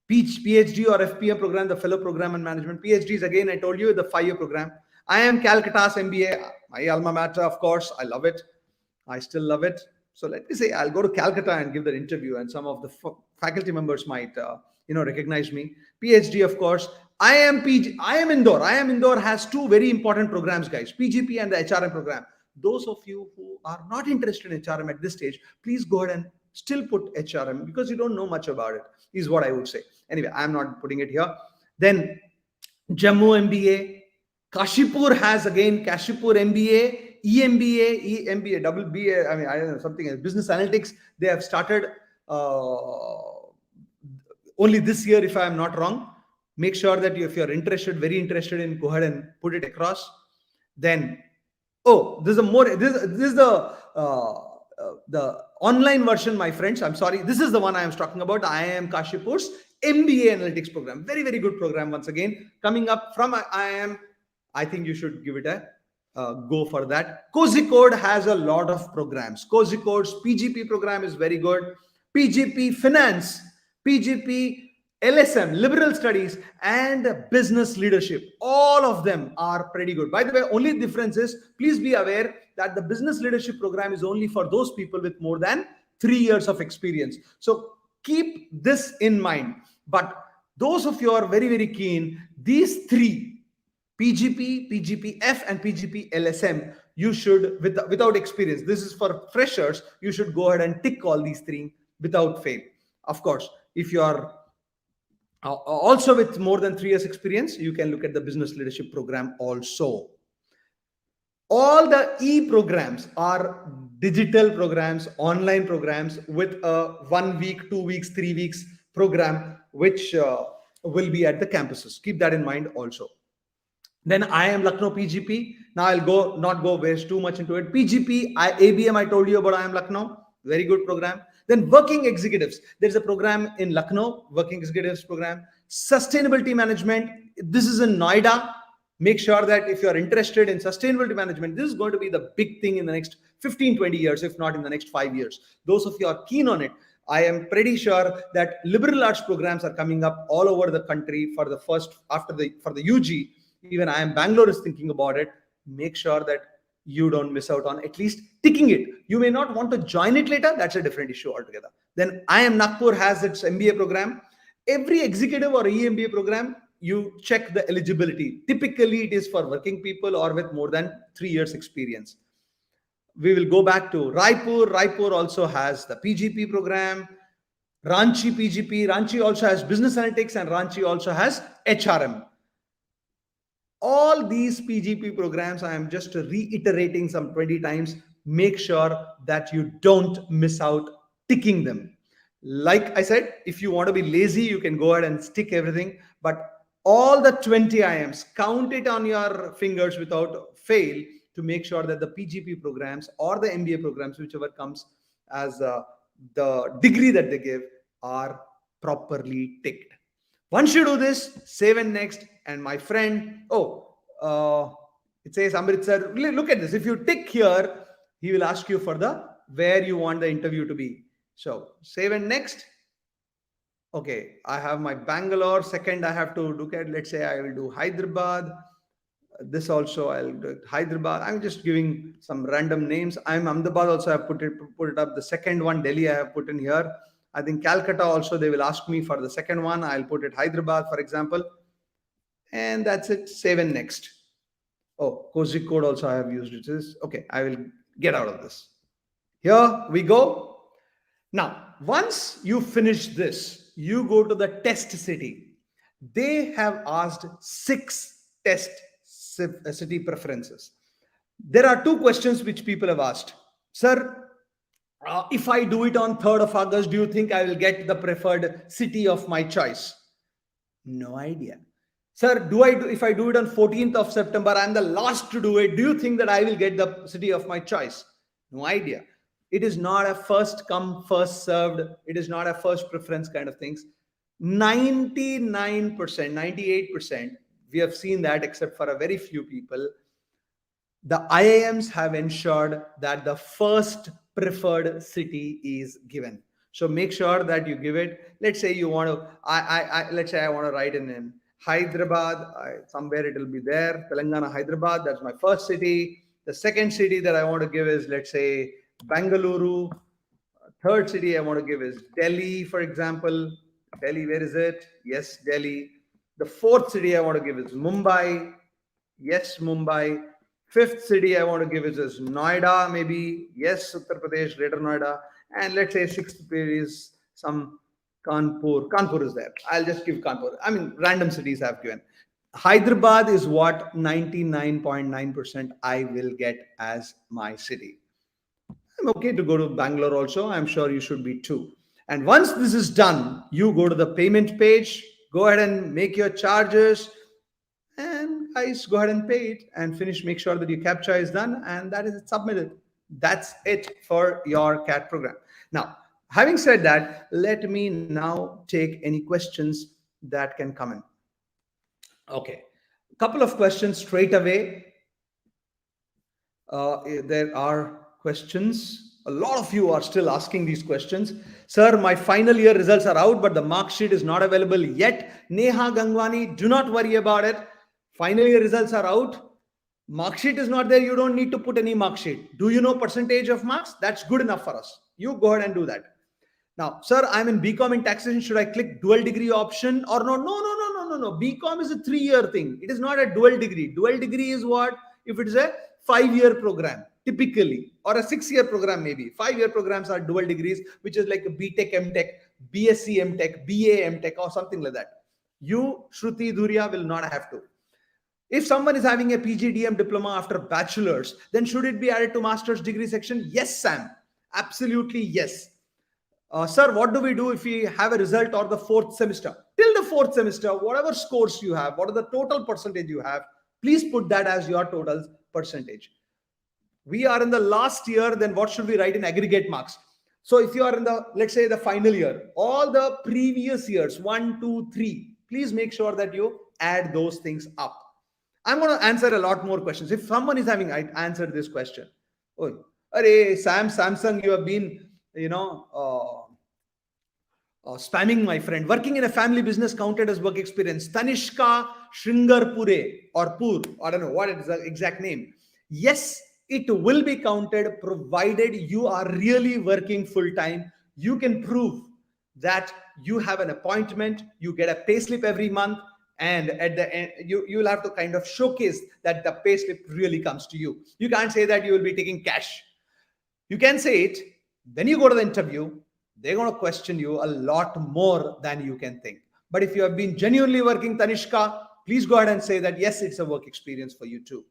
PhD or FPM program, the fellow program and management. PhD is, again, I told you, the 5-year program. I am Calcutta's MBA, my alma mater, of course. I love it. I still love it. So let me say I'll go to Calcutta and give the interview, and some of the faculty members might, recognize me. PhD, of course. IIM Indore. IIM Indore has 2 very important programs, guys. PGP and the HRM program. Those of you who are not interested in HRM at this stage, please go ahead and still put HRM because you don't know much about it, is what I would say. Anyway, I'm not putting it here. Then Jammu MBA. Kashipur has, again, Kashipur MBA, EMBA, double BA, I don't know, something else, business analytics. They have started only this year, if I am not wrong. Make sure that if you're interested, very interested in, go ahead and put it across. Then, this is the online version, my friends. I'm sorry. This is the one I am talking about. IIM Kashipur's MBA Analytics program. Very, very good program. Once again, coming up from IIM. I think you should give it a go for that. Kozhikode has a lot of programs. Kozhikode's PGP program is very good. PGP Finance, PGP LSM, Liberal Studies, and Business Leadership. All of them are pretty good. By the way, only difference is, please be aware that the Business Leadership program is only for those people with more than 3 years of experience. So keep this in mind. But those of you are very, very keen, these 3, PGP, PGP-F, and PGP LSM, you should, without experience, this is for freshers, you should go ahead and tick all these 3 without fail. Of course, if you are also with more than 3 years experience, you can look at the business leadership program also. All the e-programs are digital programs, online programs with a 1 week, 2 weeks, 3 weeks program, which will be at the campuses. Keep that in mind also. Then IIM Lucknow PGP. Now I'll not go waste too much into it. PGP, ABM, I told you about IIM Lucknow. Very good program. Then working executives. There's a program in Lucknow, working executives program. Sustainability management. This is in Noida. Make sure that if you're interested in sustainability management, this is going to be the big thing in the next 15, 20 years, if not in the next 5 years. Those of you are keen on it, I am pretty sure that liberal arts programs are coming up all over the country for the UG. Even IIM Bangalore is thinking about it. Make sure that you don't miss out on at least ticking it. You may not want to join it later. That's a different issue altogether. Then IIM Nagpur has its MBA program. Every executive or EMBA program, you check the eligibility. Typically, it is for working people or with more than 3 years experience. We will go back to Raipur. Raipur also has the PGP program. Ranchi PGP. Ranchi also has business analytics, and Ranchi also has HRM. All these PGP programs, I am just reiterating some 20 times. Make sure that you don't miss out ticking them. Like I said, if you want to be lazy, you can go ahead and stick everything. But all the 20 IIMs, count it on your fingers without fail to make sure that the PGP programs or the MBA programs, whichever comes as the degree that they give, are properly ticked. Once you do this, save and next. And my friend, it says Amritsar. Look at this. If you tick here, he will ask you for where you want the interview to be. So save and next. Okay, I have my Bangalore. Second, I have to look at, let's say I will do Hyderabad. This also I'll do Hyderabad. I'm just giving some random names. I'm Ahmedabad also. I put it up. The second one, Delhi, I have put in here. I think Calcutta also, they will ask me for the second one. I'll put it Hyderabad, for example. And that's it. Save and next. Oh, Kozik code also I have used it. Okay, I will get out of this. Here we go. Now, once you finish this, you go to the test city. They have asked 6 city preferences. There are 2 questions which people have asked. Sir, if I do it on 3rd of August, do you think I will get the preferred city of my choice? No idea. Sir, if I do it on 14th of September, I'm the last to do it. Do you think that I will get the city of my choice? No idea. It is not a first come, first served. It is not a first preference kind of things. 99%, 98%, we have seen that except for a very few people. The IIMs have ensured that the first preferred city is given. So make sure that you give it. Let's say you want to, let's say I want to write in Hyderabad. Somewhere it will be there. Telangana, Hyderabad. That's my first city. The second city that I want to give is, let's say, Bangalore. Third city I want to give is Delhi, for example. Delhi, where is it? Yes, Delhi. The fourth city I want to give is Mumbai. Yes, Mumbai. Fifth city I want to give is Noida, maybe. Yes, Uttar Pradesh, Greater Noida. And let's say sixth is some Kanpur. Kanpur is there. I'll just give Kanpur. I mean, random cities I've given. Hyderabad is what 99.9% I will get as my city. I'm okay to go to Bangalore also. I'm sure you should be too. And once this is done, you go to the payment page, go ahead and make your charges, and guys, go ahead and pay it and finish. Make sure that your captcha is done and that is submitted. That's it for your CAT program. Now, having said that, let me now take any questions that can come in. Okay, a couple of questions straight away. There are questions. A lot of you are still asking these questions. Sir, my final year results are out, but the mark sheet is not available yet. Neha Gangwani, do not worry about it. Final year results are out. Mark sheet is not there. You don't need to put any mark sheet. Do you know percentage of marks? That's good enough for us. You go ahead and do that. Now, sir, I'm in BCom in taxation. Should I click dual degree option or no? No. BCom is a 3-year thing. It is not a dual degree. Dual degree is what? If it is a 5-year program, typically, or a 6-year program, maybe. 5-year programs are dual degrees, which is like a BTech, MTech, BSc, MTech, BA, MTech, or something like that. You, Shruti Dhuria, will not have to. If someone is having a PGDM diploma after bachelor's, then should it be added to master's degree section? Yes, Sam. Absolutely yes. Sir, what do we do if we have a result or the 4th semester? Till the 4th semester, whatever scores you have, what are the total percentage you have, please put that as your total percentage. We are in the last year, then what should we write in aggregate marks? So if you are in the, let's say, the final year, all the previous years, 1, 2, 3, please make sure that you add those things up. I'm going to answer a lot more questions. If someone is having, I answered this question. Oh, Arey, Samsung, you have been, spamming my friend. Working in a family business counted as work experience. Tanishka Shringarpure or Pur, I don't know what is the exact name. Yes, it will be counted provided you are really working full time. You can prove that you have an appointment, you get a payslip every month, and at the end you'll have to kind of showcase that the payslip really comes to you. You can't say that you will be taking cash. You can say it. When you go to the interview, they're going to question you a lot more than you can think. But if you have been genuinely working, Tanishka, please go ahead and say that yes, it's a work experience for you too.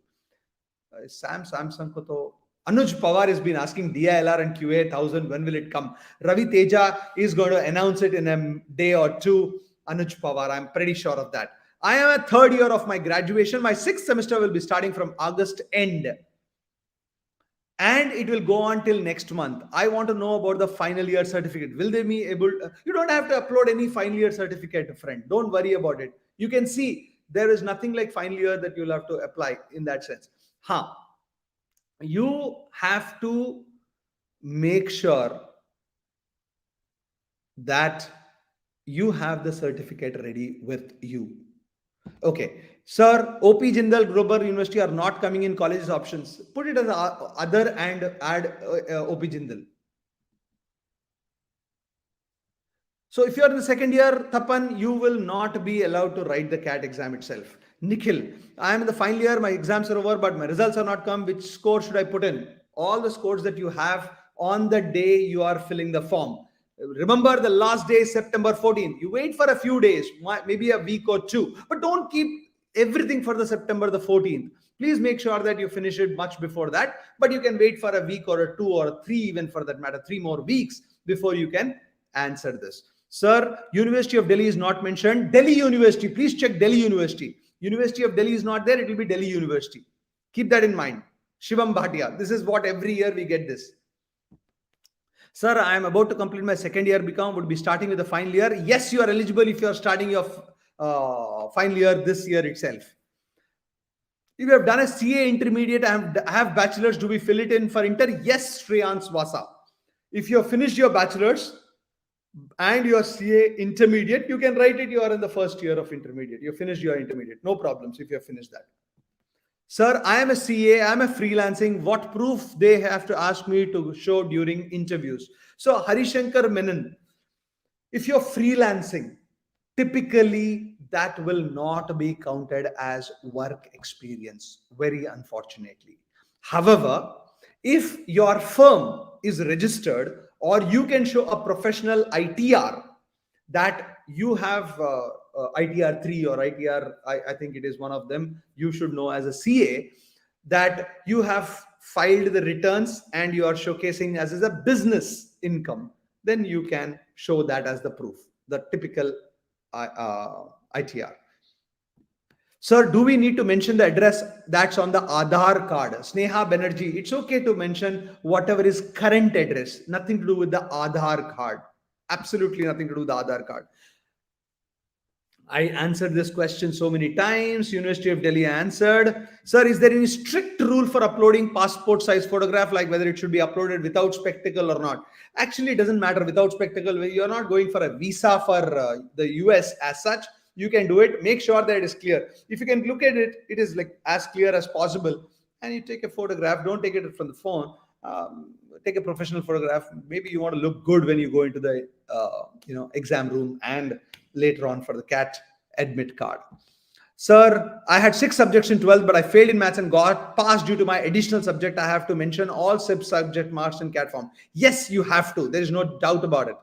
Samsung ko to Anuj Pawar has been asking DILR and QA 1000, when will it come? Ravi Teja is going to announce it in a day or two. Anuj Pawar, I'm pretty sure of that. I am a 3rd year of my graduation. My 6th semester will be starting from August end. And it will go on till next month. I want to know about the final year certificate. Will they be able to, you don't have to upload any final year certificate, friend. Don't worry about it. You can see there is nothing like final year that you'll have to apply in that sense. You have to make sure that you have the certificate ready with you. Okay, sir, OP Jindal Global University are not coming in colleges options. Put it as other and add OP Jindal. So if you are in the second year, Tapan, you will not be allowed to write the CAT exam itself. Nikhil, I am in the final year, my exams are over, but my results are not come. Which score should I put in? All the scores that you have on the day you are filling the form. Remember, the last day is September 14th. You wait for a few days, maybe a week or two, but don't keep everything for the September the 14th. Please make sure that you finish it much before that, but you can wait for a week or a two or three, even for that matter, 3 more weeks before you can answer this. Sir, University of Delhi is not mentioned. Delhi University, please check Delhi University. University of Delhi is not there, it will be Delhi University. Keep that in mind. Shivam Bhatia, this is what every year we get this. Sir, I am about to complete my second year BCom, would be starting with the final year. Yes, you are eligible if you are starting your final year this year itself. If you have done a CA intermediate and have bachelor's, do we fill it in for inter? Yes, Shreyans Vasa. If you have finished your bachelor's and your CA intermediate, you can write it. You are in the first year of intermediate. You finished your intermediate. No problems if you have finished that. Sir, I am a CA, I am a freelancing. What proof they have to ask me to show during interviews? So, Harishankar Menon, if you're freelancing, typically that will not be counted as work experience, very unfortunately. However, if your firm is registered or you can show a professional ITR that you have ITR 3 or ITR, I think it is one of them, you should know as a CA, that you have filed the returns and you are showcasing as a business income, then you can show that as the proof, the typical ITR. Sir, do we need to mention the address that's on the Aadhaar card? Sneha Banerjee, it's okay to mention whatever is current address, nothing to do with the Aadhaar card. Absolutely nothing to do with the Aadhaar card. I answered this question so many times. University of Delhi answered. Sir, is there any strict rule for uploading passport size photograph, like whether it should be uploaded without spectacle or not? Actually, it doesn't matter without spectacle. You're not going for a visa for the US as such. You can do it. Make sure that it is clear. If you can look at it, it is like as clear as possible. And you take a photograph. Don't take it from the phone. Take a professional photograph. Maybe you want to look good when you go into the exam room and later on for the CAT admit card. Sir, I had 6 subjects in 12th, but I failed in maths and got passed due to my additional subject. I have to mention all subject marks in CAT form. Yes, you have to. There is no doubt about it.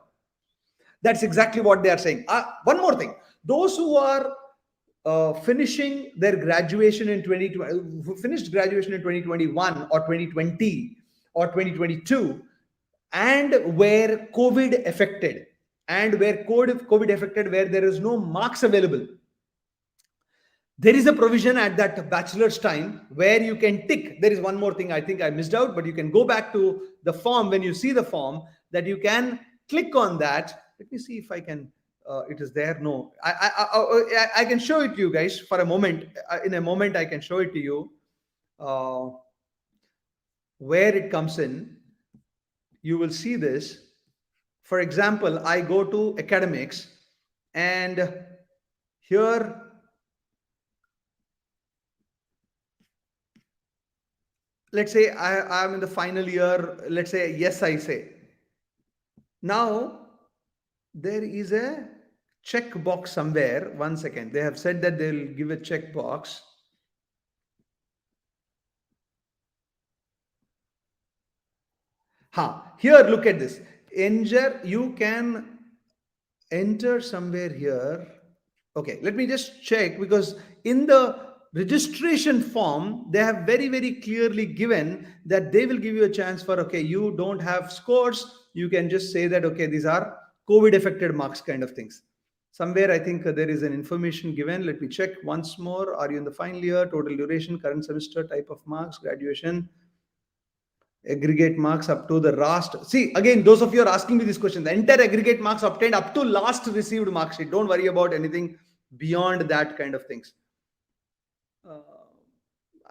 That's exactly what they are saying. One more thing. Those who are finishing their graduation in 2020, who finished graduation in 2021 or 2020 or 2022 and were COVID affected, and where COVID affected, where there is no marks available, there is a provision at that bachelor's time where you can tick. There is one more thing I think I missed out, but you can go back to the form when you see the form, that you can click on that. Let me see if I can. It is there. No, I can show it to you guys for a moment. In a moment, I can show it to you where it comes in. You will see this. For example, I go to academics and here let's say I am in the final year. Let's say yes, I say. Now there is a check box somewhere. 1 second. They have said that they'll give a check box. Here, look at this. Enter, you can enter somewhere here. Okay, let me just check, because in the registration form, they have very, very clearly given that they will give you a chance for, okay, you don't have scores. You can just say that, okay, these are COVID affected marks kind of things. Somewhere I think there is an information given. Let me check once more. Are you in the final year? Total duration, current semester, type of marks, graduation, aggregate marks up to the last. See, again, those of you are asking me this question. The entire aggregate marks obtained up to last received mark sheet. Don't worry about anything beyond that kind of things.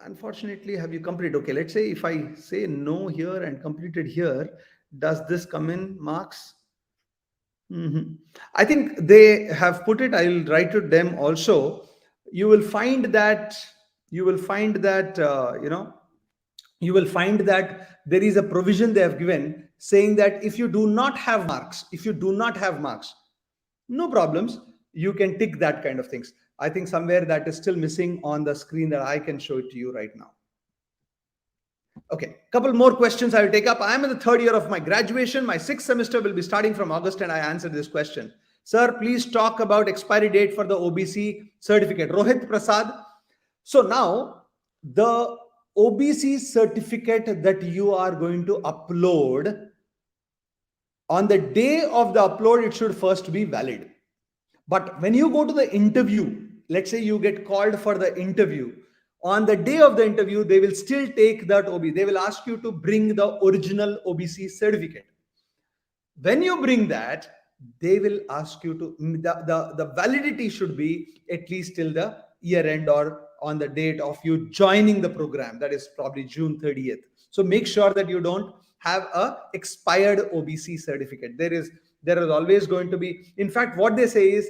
Unfortunately, have you completed? Okay, let's say if I say no here and completed here, does this come in marks? I think they have put it. I will write to them also. You will find that you will find that you will find that there is a provision they have given saying that if you do not have marks, no problems. You can tick that kind of things. I think somewhere that is still missing on the screen that I can show it to you right now. Okay, couple more questions I will take up. I am in the third year of my graduation. My sixth semester will be starting from August, and I answered this question. Sir, please talk about expiry date for the OBC certificate. Rohit Prasad. So now the OBC certificate that you are going to upload, on the day of the upload, it should first be valid. But when you go to the interview, let's say you get called for the interview, on the day of the interview, they will still take that OBC. They will ask you to bring the original OBC certificate. When you bring that, they will ask you to, the validity should be at least till the year end or on the date of you joining the program. That is probably June 30th. So make sure that you don't have a expired OBC certificate. There is always going to be, in fact, what they say is,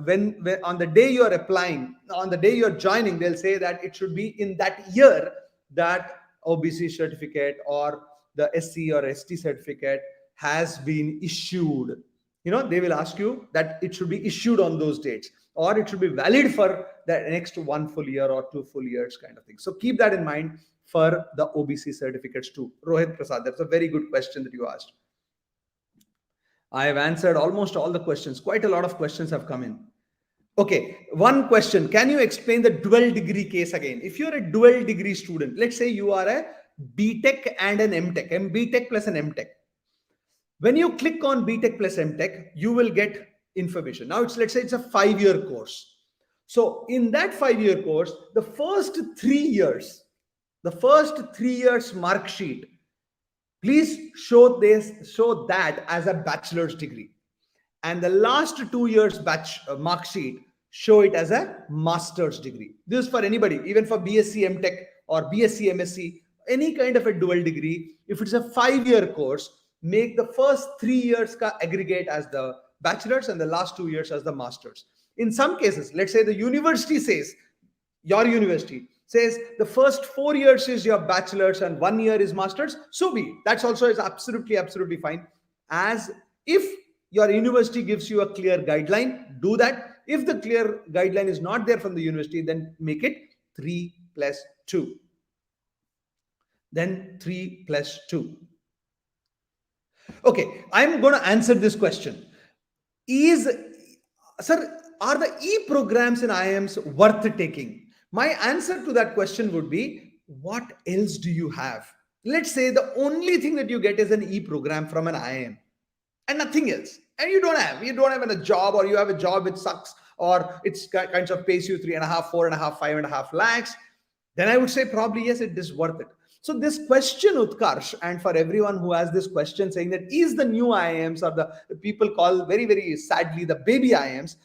when on the day you are applying, on the day you are joining, they'll say that it should be in that year that OBC certificate or the SC or ST certificate has been issued. They will ask you that it should be issued on those dates, or it should be valid for the next 1 full year or 2 full years kind of thing. So keep that in mind for the OBC certificates too. Rohit Prasad, that's a very good question that you asked. I have answered almost all the questions. Quite a lot of questions have come in. Okay, one question. Can you explain the dual degree case again? If you're a dual degree student, let's say you are a BTech and an MTech, BTech plus an MTech. When you click on BTech plus MTech, you will get information. Now, let's say it's a 5-year course. So in that 5-year course, the first 3 years mark sheet, please show that as a bachelor's degree, and the last 2 years mark sheet, show it as a master's degree. This is for anybody, even for BSc MTech or BSc MSc, any kind of a dual degree. If it's a 5-year course, make the first 3 years aggregate as the bachelor's and the last 2 years as the master's. In some cases, let's say the university says, your university says the first 4 years is your bachelor's and 1 year is master's, so be it. That's also is absolutely fine. As if your university gives you a clear guideline, do that. If the clear guideline is not there from the university, then make it 3 plus 2. Then 3 plus 2. Okay, I'm going to answer this question. Sir, are the e-programs in IIMs worth taking? My answer to that question would be, what else do you have? Let's say the only thing that you get is an e-program from an IIM and nothing else. And you don't have a job, or you have a job which sucks, or it's kinds of pays you 3.5, 4.5, 5.5 lakhs. Then I would say probably yes, it is worth it. So this question, Utkarsh, and for everyone who has this question saying that is the new IIMs, or the people call very, very sadly the baby IIMs,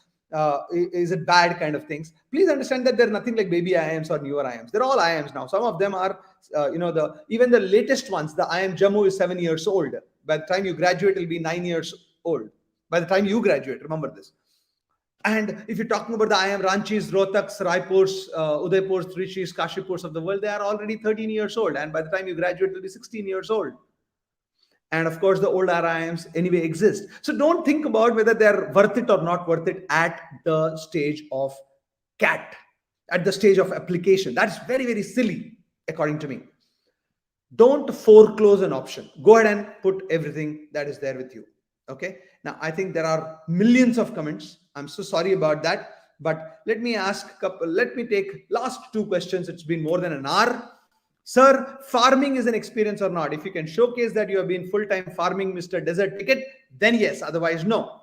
is it bad kind of things? Please understand that they're nothing like baby IIMs or newer IIMs. They're all IIMs now. Some of them are, even the latest ones, the IIM Jammu is 7 years old. By the time you graduate, it'll be 9 years old. By the time you graduate, remember this. And if you're talking about the IIM Ranchis, Rohtaks, Raipurs, Udaipurs, Trishis, Kashipurs of the world, they are already 13 years old. And by the time you graduate, they'll be 16 years old. And of course, the old IIMs anyway exist. So don't think about whether they're worth it or not worth it at the stage of CAT, at the stage of application. That's very, very silly, according to me. Don't foreclose an option. Go ahead and put everything that is there with you. Okay. Now, I think there are millions of comments. I'm so sorry about that. But let me take last 2 questions. It's been more than an hour. Sir, farming is an experience or not? If you can showcase that you have been full-time farming, Mr. Desert Ticket, then yes, otherwise no.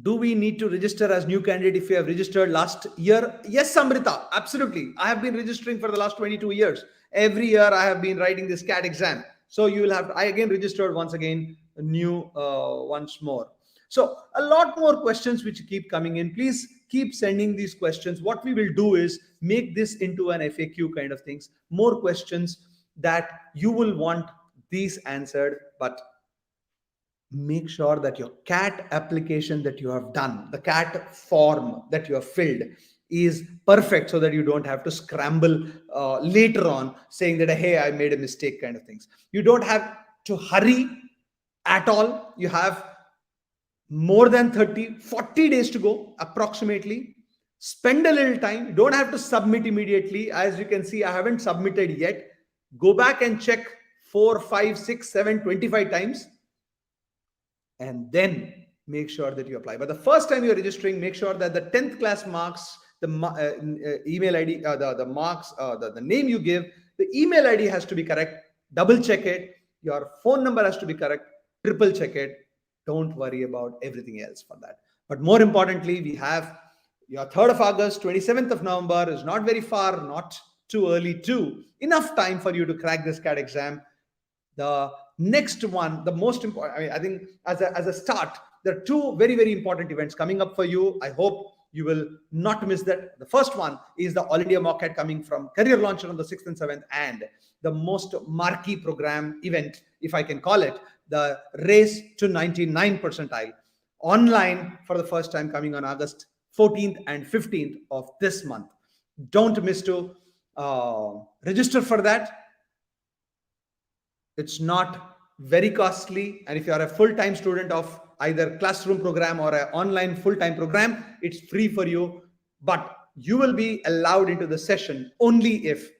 Do we need to register as new candidate if you have registered last year? Yes, Samrita, absolutely. I have been registering for the last 22 years. Every year I have been writing this CAT exam. So you will have, I again registered once again, new once more. So a lot more questions which keep coming in. Please keep sending these questions. What we will do is make this into an FAQ kind of things. More questions that you will want these answered, but make sure that your CAT application that you have done, the CAT form that you have filled, is perfect, so that you don't have to scramble later on saying that, hey, I made a mistake, kind of things. You don't have to hurry at all. You have more than 30-40 days to go approximately. Spend a little time. You don't have to submit immediately. As you can see, I haven't submitted yet. Go back and check 4, 5, 6, 7, 25 times, and then make sure that you apply. But the first time you're registering, make sure that the 10th class marks, the email ID, the marks, the name you give, the email ID has to be correct. Double check it. Your phone number has to be correct. Triple check it. Don't worry about everything else for that. But more importantly, we have your 3rd of August, 27th of November is not very far, not too early too. Enough time for you to crack this CAT exam. The next one, the most important, I think as a start, there are 2 very, very important events coming up for you. I hope you will not miss that. The first one is the All India Mock CAT coming from Career Launcher on the 6th and 7th, and the most marquee program event, if I can call it, the Race to 99 Percentile, online for the first time, coming on August 14th and 15th of this month. Don't miss to register for that. It's not very costly, and if you are a full-time student of either classroom program or an online full-time program, it's free for you. But you will be allowed into the session only if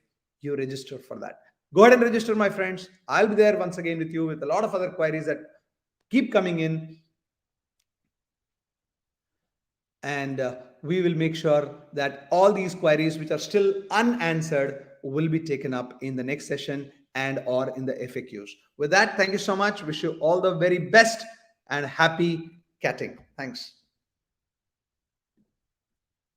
you register for that. Go ahead and register, my friends. I'll be there once again with you with a lot of other queries that keep coming in, and we will make sure that all these queries which are still unanswered will be taken up in the next session and or in the FAQs. With that, thank you so much. Wish you all the very best and happy catting. Thanks.